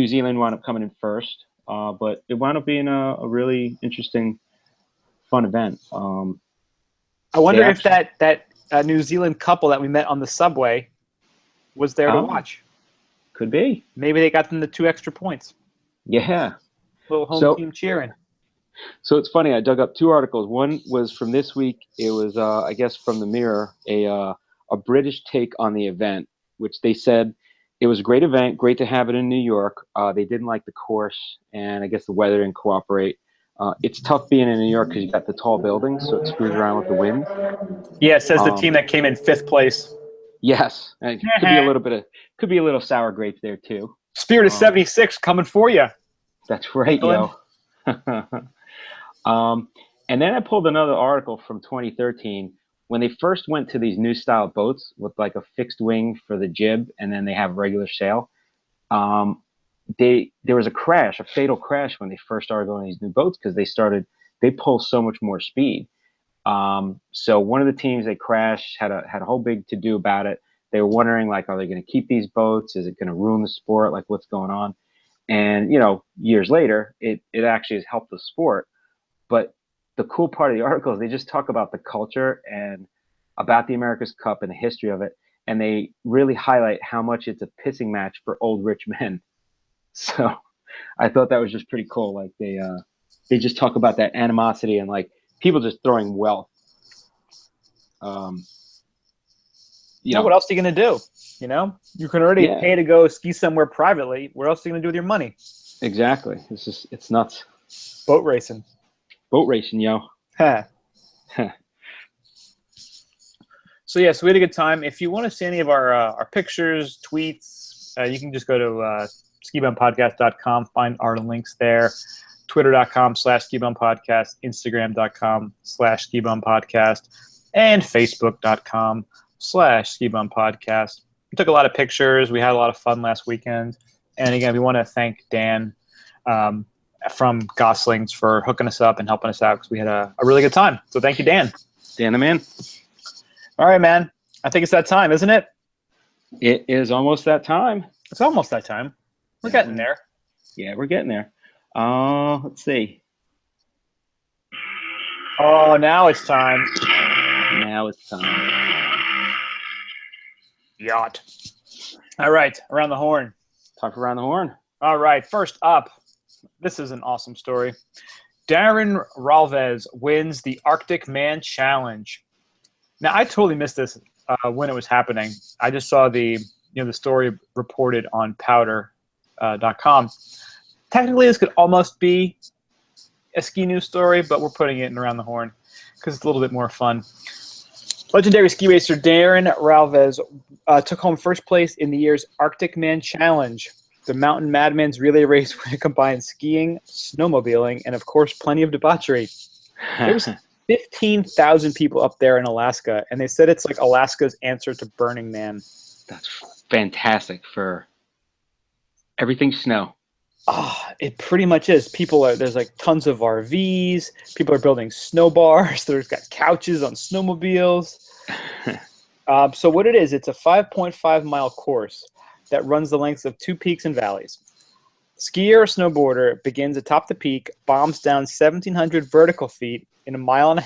Zealand wound up coming in first, but it wound up being a really interesting, fun event. I wonder if that New Zealand couple that we met on the subway was there to watch. Could be. Maybe they got them the 2 extra points. Yeah. Little home team cheering. So it's funny. I dug up 2 articles. One was from this week. It was, I guess, from the Mirror, a British take on the event, which they said it was a great event, great to have it in New York. They didn't like the course, and I guess the weather didn't cooperate. It's tough being in New York because you got the tall buildings, so it screws around with the wind. Yeah, it says the team that came in 5th place. Yes, and it could be a little sour grapes there too. Spirit of 76 coming for you. That's right, yo. And then I pulled another article from 2013 when they first went to these new style boats with like a fixed wing for the jib, and then they have regular sail. there was a crash, a fatal crash when they first started going these new boats because they pull so much more speed. So one of the teams that crashed had a whole big to do about it. They were wondering, like, are they going to keep these boats? Is it going to ruin the sport? Like, what's going on? And years later, it actually has helped the sport. But the cool part of the article is they just talk about the culture and about the America's Cup and the history of it, and they really highlight how much it's a pissing match for old rich men. So I thought that was just pretty cool. Like they just talk about that animosity and like people just throwing wealth. What else are you going to do? You can already pay to go ski somewhere privately. What else are you going to do with your money? Exactly. It's nuts. Boat racing. Boat racing, yo. Huh. So we had a good time. If you want to see any of our pictures, tweets, you can just go to skibumpodcast.com, find our links there. Twitter.com/skibumpodcast, Instagram.com/skibumpodcast, and Facebook.com/skibumpodcast. We took a lot of pictures. We had a lot of fun last weekend. And again, we want to thank Dan from Goslings for hooking us up and helping us out because we had a really good time. So thank you, Dan. Dan the man. All right, man. I think it's that time, isn't it? It is almost that time. It's almost that time. We're getting there. Yeah, we're getting there. Let's see. Oh, now it's time. Now it's time. Yacht. All right, around the horn. Talk around the horn. All right, first up, this is an awesome story. Darren Ralvez wins the Arctic Man Challenge. Now, I totally missed this when it was happening. I just saw the story reported on powder.com. Technically, this could almost be a ski news story, but we're putting it in around the horn because it's a little bit more fun. Legendary ski racer Darren Ralvez took home first place in the year's Arctic Man Challenge, the Mountain Madman's relay race where it combines skiing, snowmobiling, and, of course, plenty of debauchery. There was 15,000 people up there in Alaska, and they said it's like Alaska's answer to Burning Man. That's fantastic for everything snow. It pretty much is. There's like tons of RVs. People are building snow bars. There's got couches on snowmobiles. So what it is, it's a 5.5-mile course that runs the length of 2 peaks and valleys. Skier or snowboarder begins atop the peak, bombs down 1,700 vertical feet in 1.5 miles,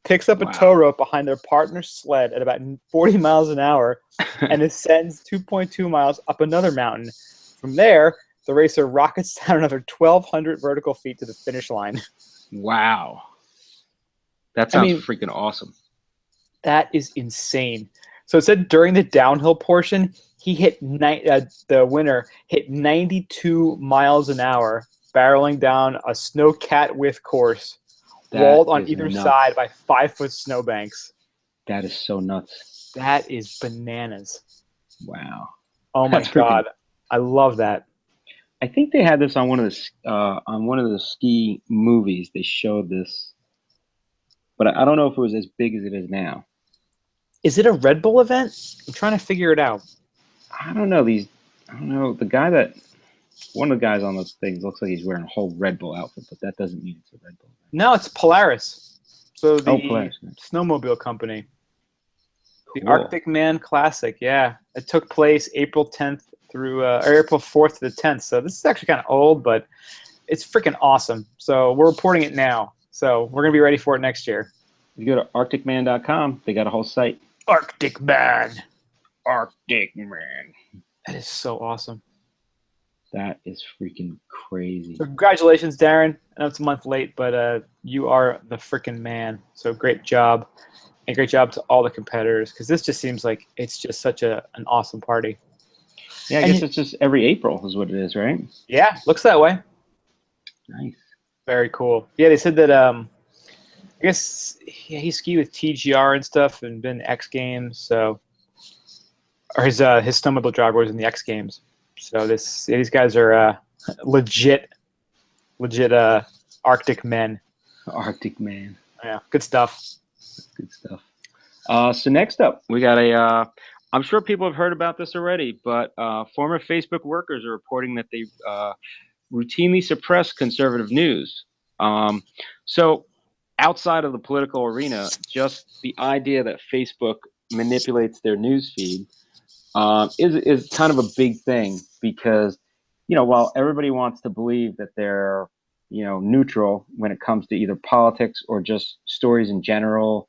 picks up a tow rope behind their partner's sled at about 40 miles an hour, and ascends 2.2 miles up another mountain. From there, the racer rockets down another 1,200 vertical feet to the finish line. Wow. That sounds freaking awesome. That is insane. So it said during the downhill portion, he the winner hit 92 miles an hour, barreling down a snow-cat width course, walled on either side by 5-foot snowbanks. That is so nuts. That is bananas. Wow. Oh my God. I love that. I think they had this on one of the ski movies. They showed this, but I don't know if it was as big as it is now. Is it a Red Bull event? I'm trying to figure it out. I don't know. One of the guys on those things looks like he's wearing a whole Red Bull outfit, but that doesn't mean it's a Red Bull event. No, it's Polaris. So the Polaris. snowmobile company. Cool. The Arctic Man Classic, yeah. It took place April 10th through April 4th to the 10th. So this is actually kind of old, but it's freaking awesome. So we're reporting it now. So we're going to be ready for it next year. You go to arcticman.com. They got a whole site. Arctic Man. Arctic Man. That is so awesome. That is freaking crazy. So congratulations, Darren. I know it's a month late, but you are the freaking man. So great job. And great job to all the competitors, because this just seems like it's just such an awesome party. Yeah, I guess it's just every April is what it is, right? Yeah, looks that way. Nice. Very cool. Yeah, they said that I guess he skied with TGR and stuff and been X Games, so or his snowmobile driver was in the X Games. So these guys are legit Arctic men. Arctic Man. Yeah, good stuff. Good stuff. So next up, we got a I'm sure people have heard about this already, but former Facebook workers are reporting that they routinely suppress conservative news. Um, so, outside of the political arena, just the idea that Facebook manipulates their news feed is kind of a big thing because, while everybody wants to believe that they're, neutral when it comes to either politics or just stories in general,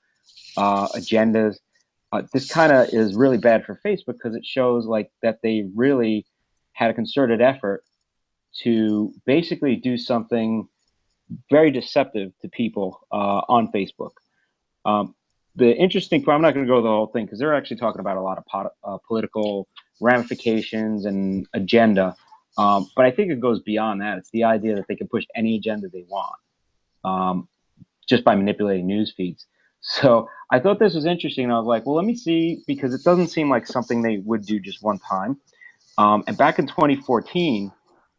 agendas, this kind of is really bad for Facebook because it shows like that they really had a concerted effort to basically do something very deceptive to people on Facebook. Um, the interesting part, I'm not going to go the whole thing because they're actually talking about a lot of political ramifications and agenda. But I think it goes beyond that. It's the idea that they can push any agenda they want just by manipulating news feeds. So I thought this was interesting. And I was like, well, let me see, because it doesn't seem like something they would do just one time. And back in 2014,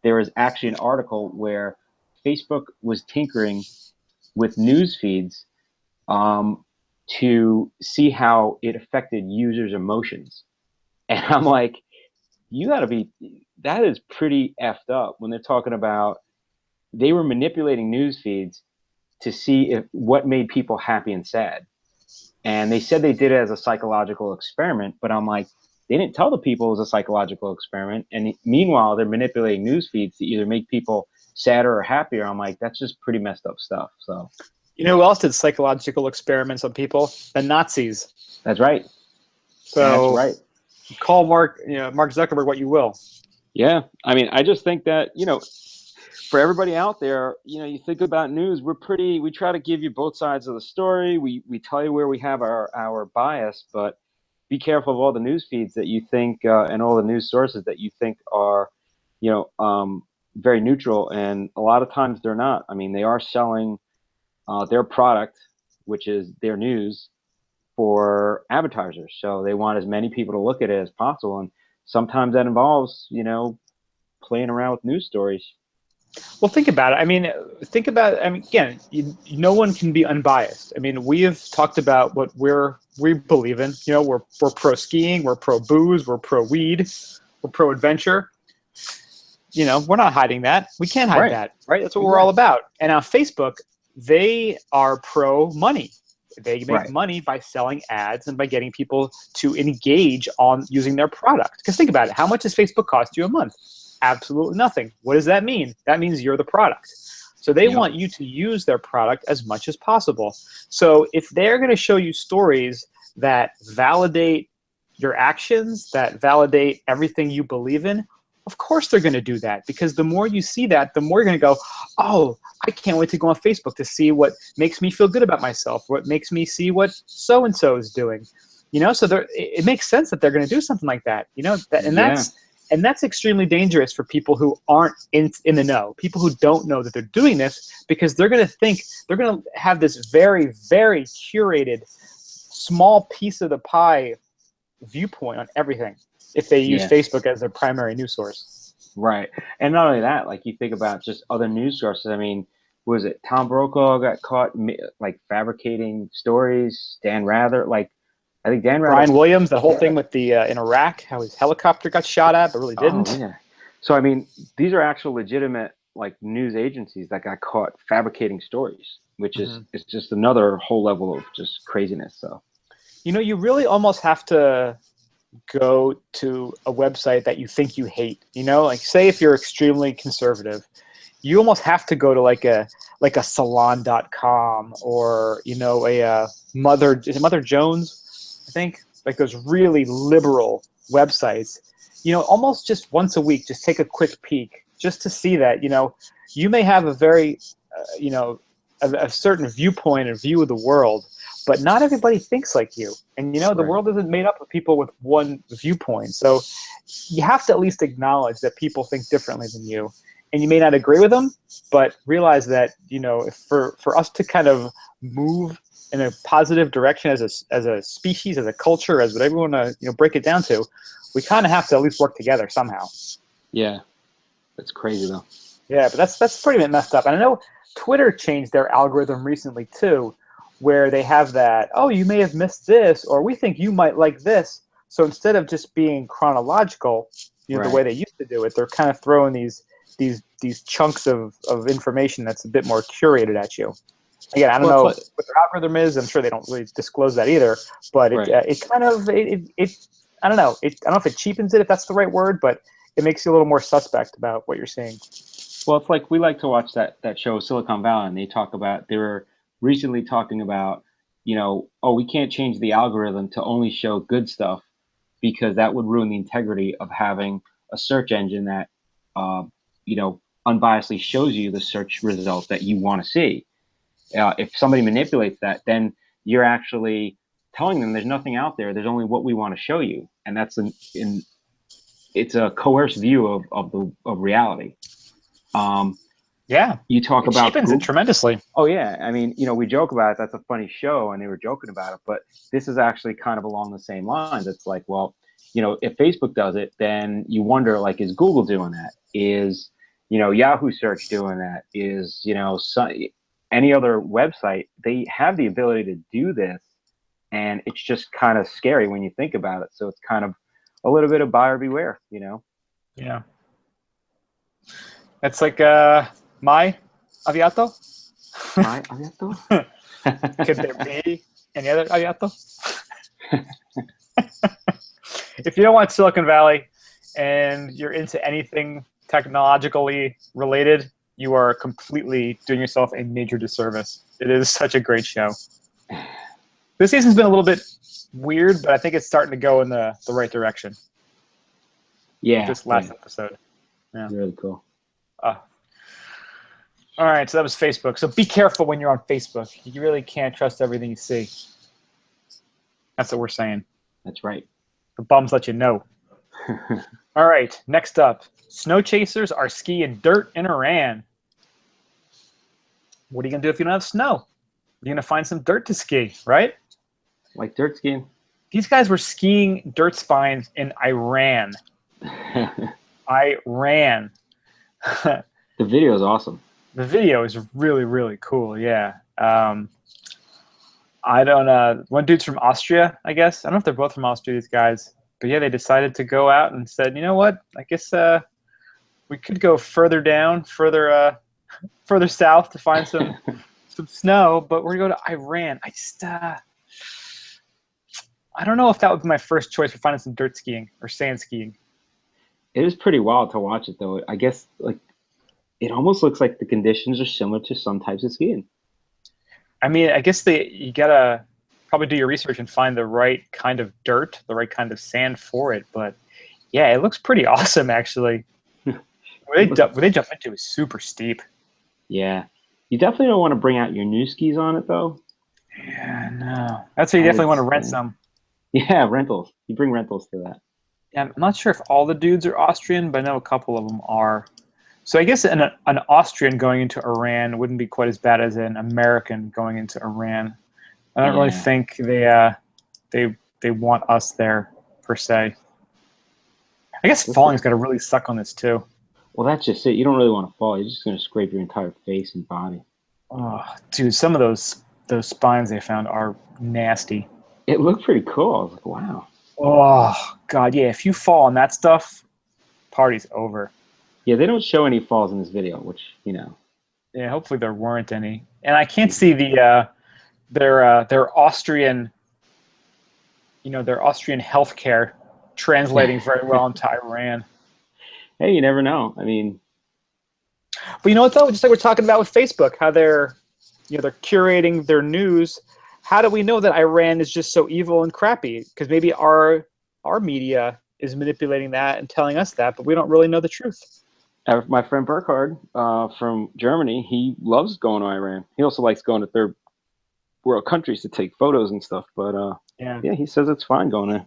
there was actually an article where Facebook was tinkering with news feeds to see how it affected users' emotions. And I'm like, you got to be, that is pretty effed up when they're talking about they were manipulating news feeds to see if what made people happy and sad. And they said they did it as a psychological experiment, but I'm like, they didn't tell the people it was a psychological experiment. And meanwhile, they're manipulating news feeds to either make people sadder or happier. I'm like, that's just pretty messed up stuff. So, You know who else did psychological experiments on people? The Nazis. that's right. So That's right. call Mark Zuckerberg what you will. Yeah. I mean, I just think that, for everybody out there, you think about news, we try to give you both sides of the story. We tell you where we have our bias, but be careful of all the news feeds that you think and all the news sources that you think are, very neutral. And a lot of times they're not. I mean, they are selling their product, which is their news, for advertisers. So they want as many people to look at it as possible. And sometimes that involves, playing around with news stories. Well, think about it. I mean, again, no one can be unbiased. I mean, we have talked about what we believe in. We're pro skiing, we're pro booze, we're pro weed, we're pro adventure. We're not hiding that. We can't hide that, right? That's what we're all about. And on Facebook, they are pro money. They make money by selling ads and by getting people to engage on using their product. Because think about it. How much does Facebook cost you a month? Absolutely nothing. What does that mean? That means you're the product. So they want you to use their product as much as possible. So if they're going to show you stories that validate your actions, that validate everything you believe in, of course they're going to do that, because the more you see that, the more you're going to go, oh, I can't wait to go on Facebook to see what makes me feel good about myself, what makes me see what so-and-so is doing. So it makes sense that they're going to do something like that, and that's extremely dangerous for people who aren't in the know, people who don't know that they're doing this, because they're going to have this very, very curated small piece of the pie viewpoint on everything if they use Facebook as their primary news source. Right. And not only that, like you think about just other news sources. I mean, was it Tom Brokaw got caught like fabricating stories? Dan Rather, I think Dan Rather. Brian Williams, the whole thing with the in Iraq, how his helicopter got shot at, but really didn't. Oh, yeah. So, I mean, these are actual legitimate news agencies that got caught fabricating stories, which is it's just another whole level of just craziness. So, you really almost have to go to a website that you think you hate. Say if you're extremely conservative, you almost have to go to like a salon.com or a Mother Jones, I think, like those really liberal websites. Almost just once a week, just take a quick peek just to see that you may have a very a certain viewpoint and view of the world, but not everybody thinks like you. And the world isn't made up of people with one viewpoint. So you have to at least acknowledge that people think differently than you. And you may not agree with them, but realize that, for us to kind of move in a positive direction as a species, as a culture, as whatever you want to break it down to, we kind of have to at least work together somehow. Yeah. That's crazy though. Yeah, but that's pretty messed up. And I know Twitter changed their algorithm recently too, where they have that, oh, you may have missed this, or we think you might like this. So instead of just being chronological, the way Right. they used to do it, they're kind of throwing these chunks of information that's a bit more curated at you. Again, I don't Well, it's know like, what their algorithm is. I'm sure they don't really disclose that either. But right. it kind of I don't know. I don't know if it cheapens it, if that's the right word, but it makes you a little more suspect about what you're seeing. Well, it's like we like to watch that show Silicon Valley, and they were recently talking about, oh, we can't change the algorithm to only show good stuff because that would ruin the integrity of having a search engine that, uh, unbiasedly shows you the search result that you want to see. If somebody manipulates that, then you're actually telling them there's nothing out there. There's only what we want to show you, and that's it's a coerced view of reality. Yeah, You talk it about cheapens it Google. tremendously. Oh yeah, I mean, we joke about it. That's a funny show, and they were joking about it. But this is actually kind of along the same lines. It's like, well, if Facebook does it, then you wonder, like, is Google doing that? Is Yahoo search doing that? Is any other website? They have the ability to do this, and it's just kind of scary when you think about it. So it's kind of a little bit of buyer beware. Yeah, it's like my aviato. My aviato? Could there be any other aviato? If you don't want Silicon Valley and you're into anything technologically related, you are completely doing yourself a major disservice. It is such a great show. This season's been a little bit weird, but I think it's starting to go in the right direction. Yeah. This last episode. Yeah. Really cool. All right, so that was Facebook. So be careful when you're on Facebook. You really can't trust everything you see. That's what we're saying. That's right. The bums let you know. All right, next up. Snow chasers are skiing dirt in Iran. What are you going to do if you don't have snow? You're going to find some dirt to ski, right? Like dirt skiing? These guys were skiing dirt spines in Iran. Iran. The video is awesome. The video is really, really cool, yeah. I don't one dude's from Austria, I guess. I don't know if they're both from Austria, these guys. But yeah, they decided to go out and said, you know what? I guess we could go further down, further south to find some snow, but we're going to go to Iran. I don't know if that would be my first choice for finding some dirt skiing or sand skiing. It is pretty wild to watch it, though. I guess, like, it almost looks like the conditions are similar to some types of skiing. I mean, I guess you gotta probably do your research and find the right kind of dirt, the right kind of sand for it. But yeah, it looks pretty awesome, actually. Where they jump into is super steep. Yeah, you definitely don't want to bring out your new skis on it, though. Yeah, no. That's why you definitely want to rent some. Yeah, rentals. You bring rentals to that. Yeah, I'm not sure if all the dudes are Austrian, but I know a couple of them are. So I guess an Austrian going into Iran wouldn't be quite as bad as an American going into Iran. I don't really think they want us there per se. I guess falling's got to really suck on this too. Well, that's just it. You don't really want to fall. You're just going to scrape your entire face and body. Oh, dude, some of those spines they found are nasty. It looked pretty cool. I was like, wow. Oh God, yeah. If you fall on that stuff, party's over. Yeah, they don't show any falls in this video, which, Yeah, hopefully there weren't any. And I can't see their Austrian, their Austrian healthcare translating very well into Iran. Hey, you never know. I mean, but you know what though? Just like we're talking about with Facebook, how they're curating their news. How do we know that Iran is just so evil and crappy? Because maybe our media is manipulating that and telling us that, but we don't really know the truth. My friend Burkhard from Germany, he loves going to Iran. He also likes going to third world countries to take photos and stuff. But yeah, he says it's fine going there.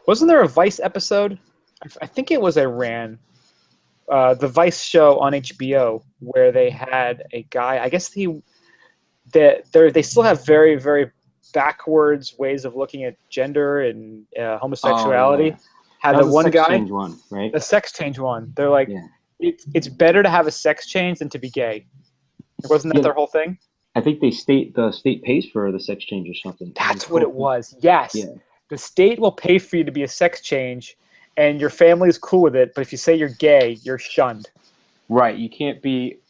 Wasn't there a Vice episode? I think it was Iran. The Vice show on HBO where they had a guy. I guess they still have very, very backwards ways of looking at gender and homosexuality. Oh, yeah. Had the one guy, change one, right? The sex change one. They're like, it's better to have a sex change than to be gay. Wasn't that their whole thing? I think the state pays for the sex change or something. That's what it was. Yes. Yeah. the state will pay for you to be a sex change, and your family is cool with it. But if you say you're gay, you're shunned. Right. You can't be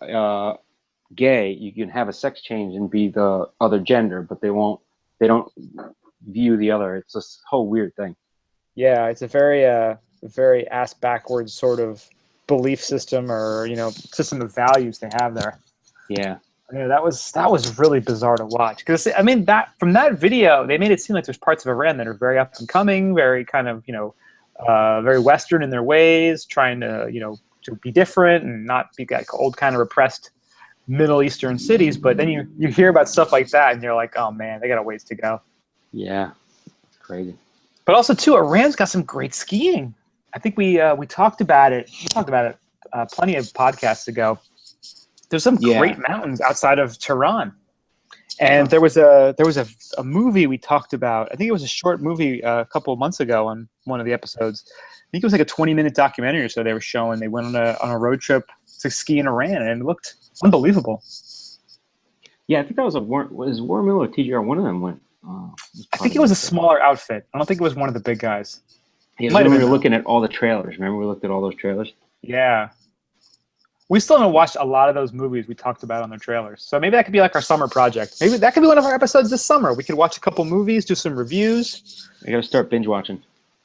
gay. You can have a sex change and be the other gender, but they won't. They don't view the other. It's this whole weird thing. Yeah, it's a very ass backwards sort of belief system, or system of values they have there. Yeah. Yeah, that was really bizarre to watch, because I mean, that from that video they made it seem like there's parts of Iran that are very up and coming, very kind of very Western in their ways, trying to to be different and not be like old kind of repressed Middle Eastern cities. But then you hear about stuff like that and you're like, oh man, they got a ways to go. Yeah. It's crazy. But also too, Iran's got some great skiing. I think we talked about it. We talked about it plenty of podcasts ago. There's some great mountains outside of Tehran, and there was a movie we talked about. I think it was a short movie a couple of months ago on one of the episodes. I think it was like a 20-minute documentary or so they were showing. They went on a road trip to ski in Iran, and it looked unbelievable. Yeah, I think that was War Mill or TGR. One of them went. I think it was a smaller outfit. I don't think it was one of the big guys. Yeah, when we were looking at all the trailers. Remember we looked at all those trailers? Yeah. We still haven't watched a lot of those movies we talked about on their trailers. So maybe that could be like our summer project. Maybe that could be one of our episodes this summer. We could watch a couple movies, do some reviews. I got to start binge watching.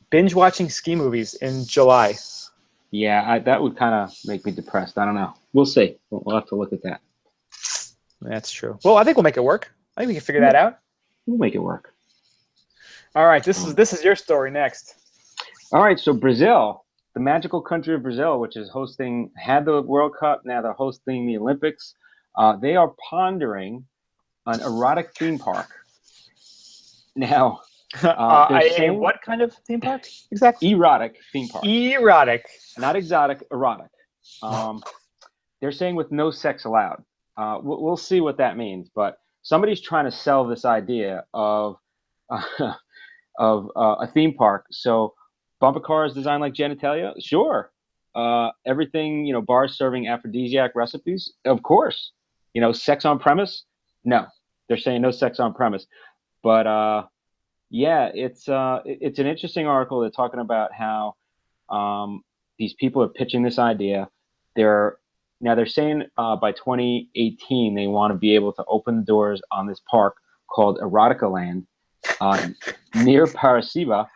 Binge watching ski movies in July. Yeah, that would kind of make me depressed. I don't know. We'll see. We'll have to look at that. That's true. Well, I think we'll make it work. I think we can figure that out. We'll make it work. All right, this is your story next. All right, so Brazil, the magical country of Brazil, which is had the World Cup, now they're hosting the Olympics. They are pondering an erotic theme park. Now, they're saying, what kind of theme park exactly? Erotic theme park. Erotic, not exotic, erotic. They're saying with no sex allowed. We'll see what that means, but somebody's trying to sell this idea of a theme park. So bumper cars designed like genitalia? Sure. Everything, bars serving aphrodisiac recipes? Of course. Sex on premise? No. They're saying no sex on premise. But yeah, it's an interesting article. They're talking about how these people are pitching this idea. They're saying by 2018 they want to be able to open the doors on this park called Erotica Land near Parasiba,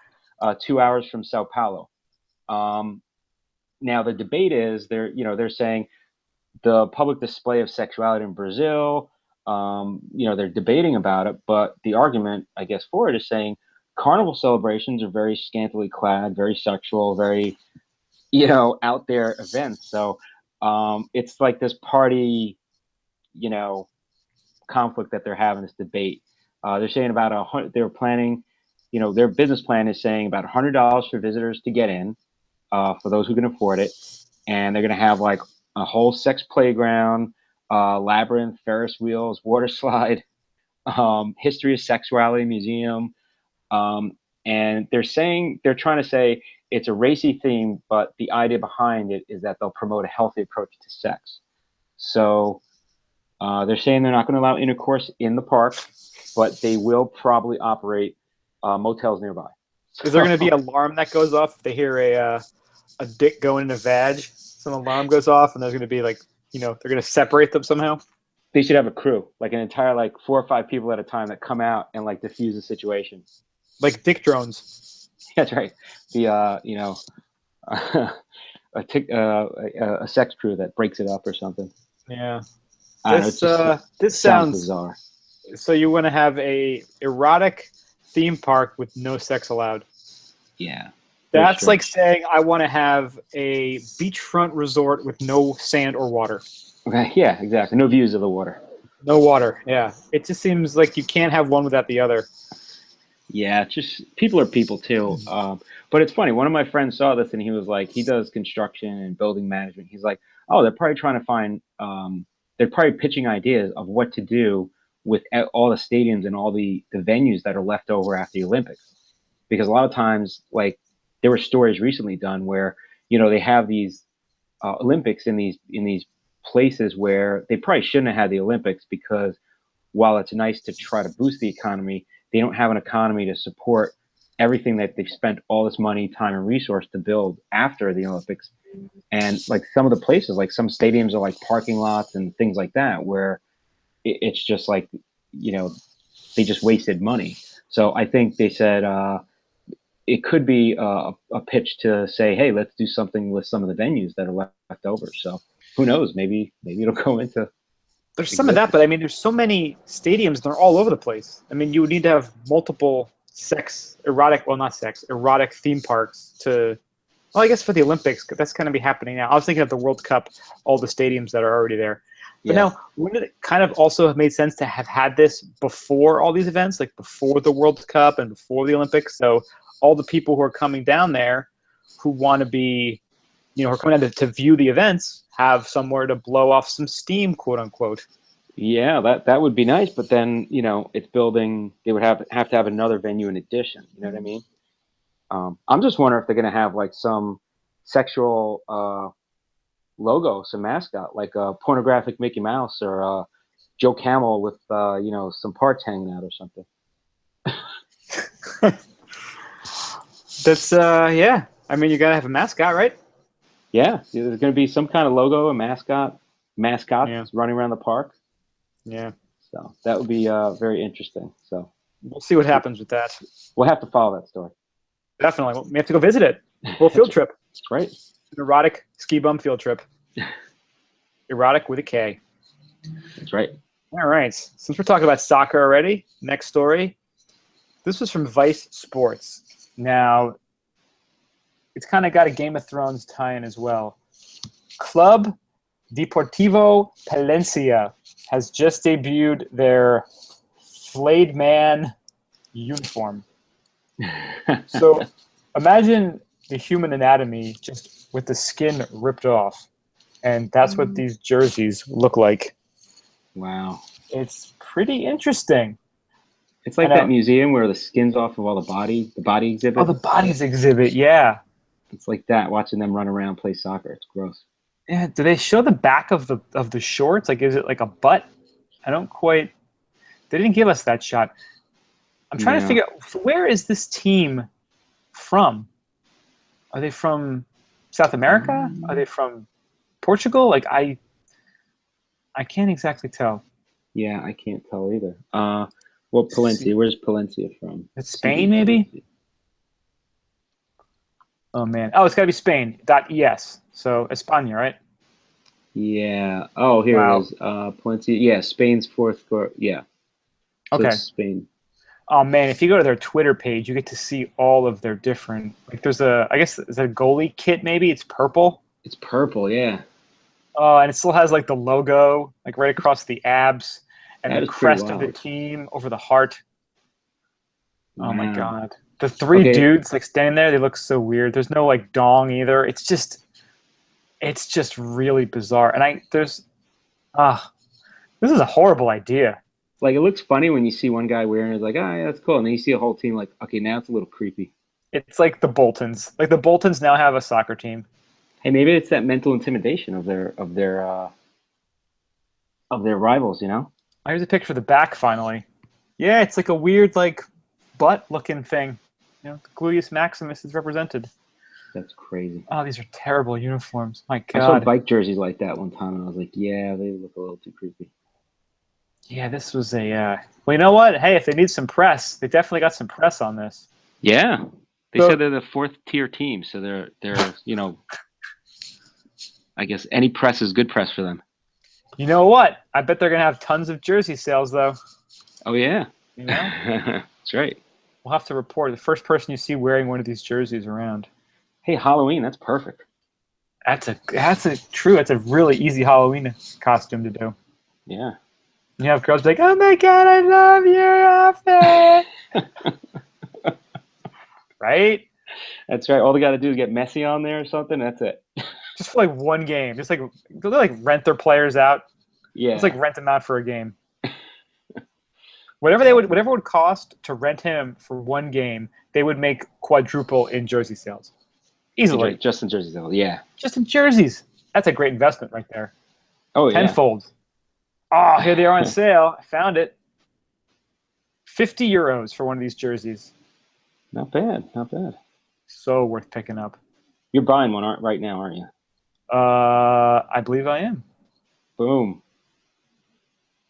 2 hours from Sao Paulo. Now the debate is they're saying the public display of sexuality in Brazil. They're debating about it, but the argument, I guess, for it is saying carnival celebrations are very scantily clad, very sexual, very out there events. So it's like this party, conflict that they're having, this debate. They're saying about they're planning, their business plan is saying about $100 for visitors to get in, for those who can afford it. And they're going to have like a whole sex playground, labyrinth, Ferris wheels, water slide, history of sexuality museum. And they're trying to say it's a racy theme, but the idea behind it is that they'll promote a healthy approach to sex. So they're saying they're not going to allow intercourse in the park, but they will probably operate motels nearby. Is there going to be an alarm that goes off if they hear a dick going in a vag? Some alarm goes off, and there's going to be like, they're going to separate them somehow? They should have a crew, like an entire 4 or 5 people at a time that come out and diffuse the situation. Like dick drones. That's right. The a sex crew that breaks it up or something. Yeah. This sounds bizarre. So you want to have a erotic theme park with no sex allowed? Yeah. That's like saying I want to have a beachfront resort with no sand or water. Okay. Yeah. Exactly. No views of the water. No water. Yeah. It just seems like you can't have one without the other. Yeah, just people are people too. But it's funny. One of my friends saw this and he was like, he does construction and building management. He's like, oh, they're probably trying to find, they're probably pitching ideas of what to do with all the stadiums and all the venues that are left over after the Olympics. Because a lot of times, there were stories recently done where, they have these Olympics in these places where they probably shouldn't have had the Olympics, because while it's nice to try to boost the economy, they don't have an economy to support everything that they've spent all this money, time, and resource to build after the Olympics. And like some of the places, like some stadiums are like parking lots and things like that, where it's just like, they just wasted money. So I think they said it could be a pitch to say, hey, let's do something with some of the venues that are left over. So who knows? Maybe it'll go into. There's some of that, but I mean, there's so many stadiums, and they're all over the place. I mean, you would need to have multiple erotic theme parks to. Well, I guess for the Olympics, that's going to be happening now. I was thinking of the World Cup, all the stadiums that are already there. But now, wouldn't it kind of also have made sense to have had this before all these events, like before the World Cup and before the Olympics? So all the people who are coming down there who want to be, who are coming down to view the events have somewhere to blow off some steam, quote unquote. Yeah, that would be nice. But then, it's building. They would have to have another venue in addition. You know what I mean? I'm just wondering if they're going to have like some sexual logo, some mascot, like a pornographic Mickey Mouse or Joe Camel with some parts hanging out or something. That's yeah. I mean, you gotta have a mascot, right? Yeah, there's going to be some kind of logo, a mascots running around the park. Yeah. So that would be very interesting. So we'll see what happens with that. We'll have to follow that story. Definitely. We have to go visit it. Little field trip. That's right. An erotic ski bum field trip. Erotic with a K. That's right. All right. Since we're talking about soccer already, next story. This was from Vice Sports. Now, it's kind of got a Game of Thrones tie-in as well. Club Deportivo Palencia has just debuted their flayed man uniform. So imagine the human anatomy just with the skin ripped off. And that's what these jerseys look like. Wow. It's pretty interesting. It's like that museum where the skin's off of all the body exhibit. Oh, the bodies exhibit, yeah. It's like that, watching them run around play soccer. It's gross. Yeah, do they show the back of the shorts? Like, is it like a butt? I don't quite. They didn't give us that shot. I'm trying to figure out, where is this team from? Are they from South America? Are they from Portugal? Like, I can't exactly tell. Yeah, I can't tell either. Well, Palencia. Where's Palencia from? It's Spain, maybe? Oh, man. Oh, it's got to be Spain. .es. So, España, right? Yeah. Oh, here it is. Palencia. Yeah, Spain's fourth. Yeah. So okay. Spain. Oh, man. If you go to their Twitter page, you get to see all of their different... Like, there's I guess, is that a goalie kit, maybe? It's purple? It's purple, yeah. Oh, and it still has, like, the logo, like, right across the abs. And that the crest of the team over the heart. Wow. Oh, my God. The three dudes, like, standing there, they look so weird. There's no, like, dong either. It's just really bizarre. And this is a horrible idea. Like, it looks funny when you see one guy wearing it, like, oh, yeah, that's cool. And then you see a whole team like, okay, now it's a little creepy. It's like the Boltons. Like, the Boltons now have a soccer team. Hey, maybe it's that mental intimidation of their rivals, you know? Here's a picture of the back, finally. Yeah, it's like a weird, like, butt-looking thing. You know, the gluteus maximus is represented. That's crazy. Oh, these are terrible uniforms. My God. I saw bike jerseys like that one time, and I was like, yeah, they look a little too creepy. Yeah, this was a... well, you know what? Hey, if they need some press, they definitely got some press on this. Yeah. They said they're the fourth-tier team, so they're I guess any press is good press for them. You know what? I bet they're going to have tons of jersey sales, though. Oh, yeah. You know? That's right. We'll have to report the first person you see wearing one of these jerseys around. Hey, Halloween, that's perfect. That's a really easy Halloween costume to do. Yeah. You have girls be like, oh my God, I love your outfit. Right? That's right. All they got to do is get Messi on there or something. That's it. Just for like one game. Just like, they like rent their players out. Yeah. Just like rent them out for a game. Whatever it would cost to rent him for one game, they would make quadruple in jersey sales. Easily. Just in jersey sales, yeah. Just in jerseys. That's a great investment right there. Oh, yeah. Tenfold. Oh, here they are on sale. I found it. €50 for one of these jerseys. Not bad. Not bad. So worth picking up. You're buying one right now, aren't you? I believe I am. Boom.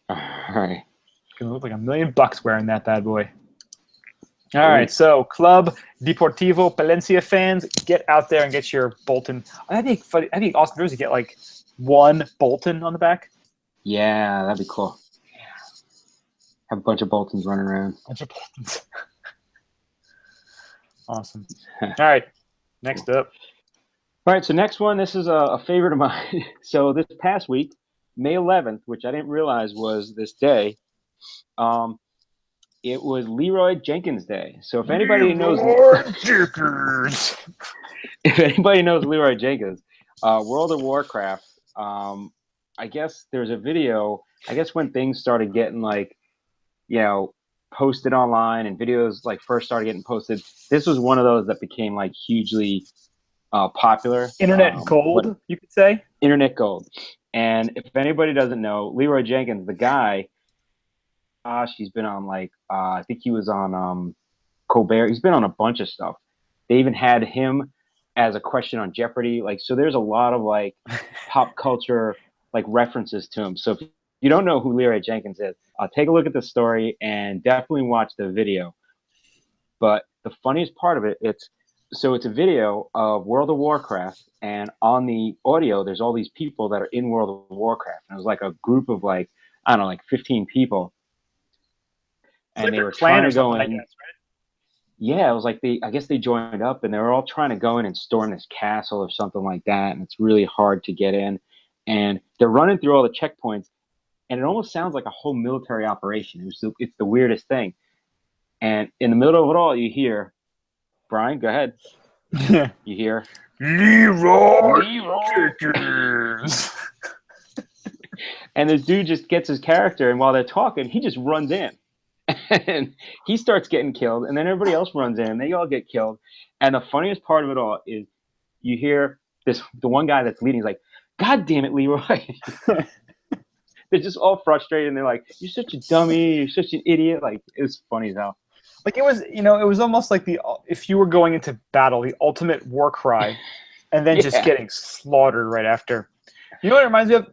All right. Gonna look like $1 million wearing that bad boy. All right, so Club Deportivo Palencia fans, get out there and get your Bolton. I think awesome jersey get like one Bolton on the back. Yeah, that'd be cool. Have a bunch of Boltons running around. Bunch of Boltons. Awesome. All right, next up. All right, so next one, this is a favorite of mine. So this past week, May 11th, which I didn't realize was this day, it was Leroy Jenkins Day. So if anybody knows Jenkins, if anybody knows Leroy Jenkins, World of Warcraft, I guess there's a video. I guess when things started getting like, posted online and videos like first started getting posted, this was one of those that became like hugely popular. Internet gold, you could say. Internet gold. And if anybody doesn't know, Leroy Jenkins, the guy, he's been on like I think he was on Colbert. He's been on a bunch of stuff. They even had him as a question on Jeopardy. Like, so there's a lot of like pop culture like references to him. So if you don't know who Leroy Jenkins is, take a look at the story and definitely watch the video. But the funniest part of it, it's a video of World of Warcraft, and on the audio, there's all these people that are in World of Warcraft. And it was like a group of like, I don't know, like 15 people. And like they were trying to go in. Guess, right? Yeah, it was like I guess they joined up and they were all trying to go in and storm this castle or something like that. And it's really hard to get in. And they're running through all the checkpoints, and it almost sounds like a whole military operation. It's the weirdest thing. And in the middle of it all, you hear, Brian, go ahead. You hear Leroy Jenkins. And this dude just gets his character, and while they're talking, he just runs in. And he starts getting killed, and then everybody else runs in, and they all get killed. And the funniest part of it all is you hear the one guy that's leading is like, God damn it, Leroy. They're just all frustrated, and they're like, you're such a dummy, you're such an idiot. Like, it was funny as hell. Like it was, it was almost like if you were going into battle, the ultimate war cry, and then just getting slaughtered right after. You know what it reminds me of?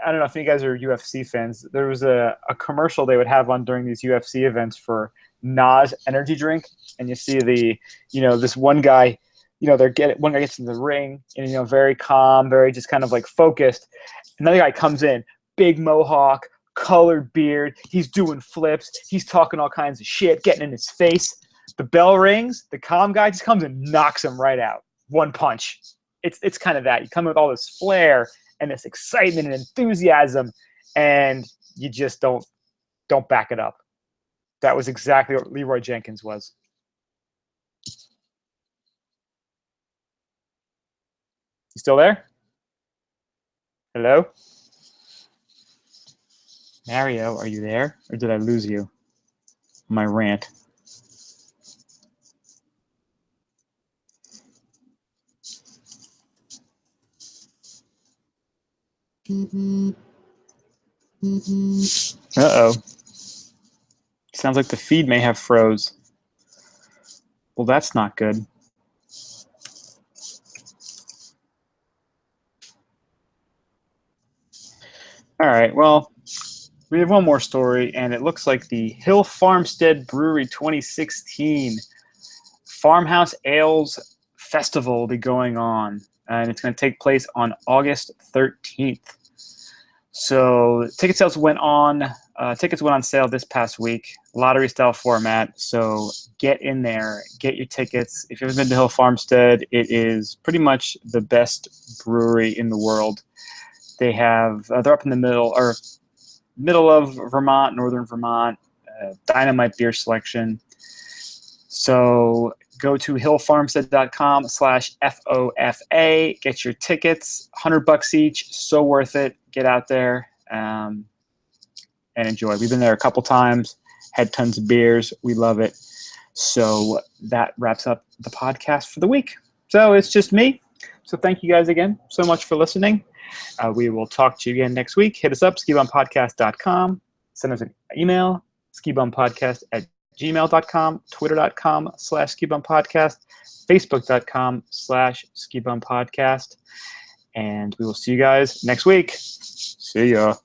I don't know if you guys are UFC fans. There was a commercial they would have on during these UFC events for Nas energy drink, and you see this one guy, one guy gets in the ring and very calm, very just kind of like focused. Another guy comes in, big mohawk, colored beard, he's doing flips, he's talking all kinds of shit, getting in his face. The bell rings, the calm guy just comes and knocks him right out. One punch. It's kind of that. You come in with all this flair and this excitement and enthusiasm, and you just don't back it up. That was exactly what Leroy Jenkins was. You still there? Hello? Mario, are you there? Or did I lose you? My rant. Uh-oh. Sounds like the feed may have froze. Well, that's not good. All right, well, we have one more story, and it looks like the Hill Farmstead Brewery 2016 Farmhouse Ales Festival will be going on, and it's going to take place on August 13th. So ticket sales went on. Tickets went on sale this past week, lottery-style format. So get in there, get your tickets. If you've ever been to Hill Farmstead, it is pretty much the best brewery in the world. They have they're up in the middle of Vermont, northern Vermont, dynamite beer selection. So go to hillfarmstead.com/FOFA, get your tickets, $100 each, so worth it. Get out there and enjoy. We've been there a couple times, had tons of beers. We love it. So that wraps up the podcast for the week. So it's just me. So thank you guys again so much for listening. We will talk to you again next week. Hit us up, skibumpodcast.com. Send us an email, skibumpodcast gmail.com, twitter.com/skibumpodcast, facebook.com/skibumpodcast. And we will see you guys next week. See ya.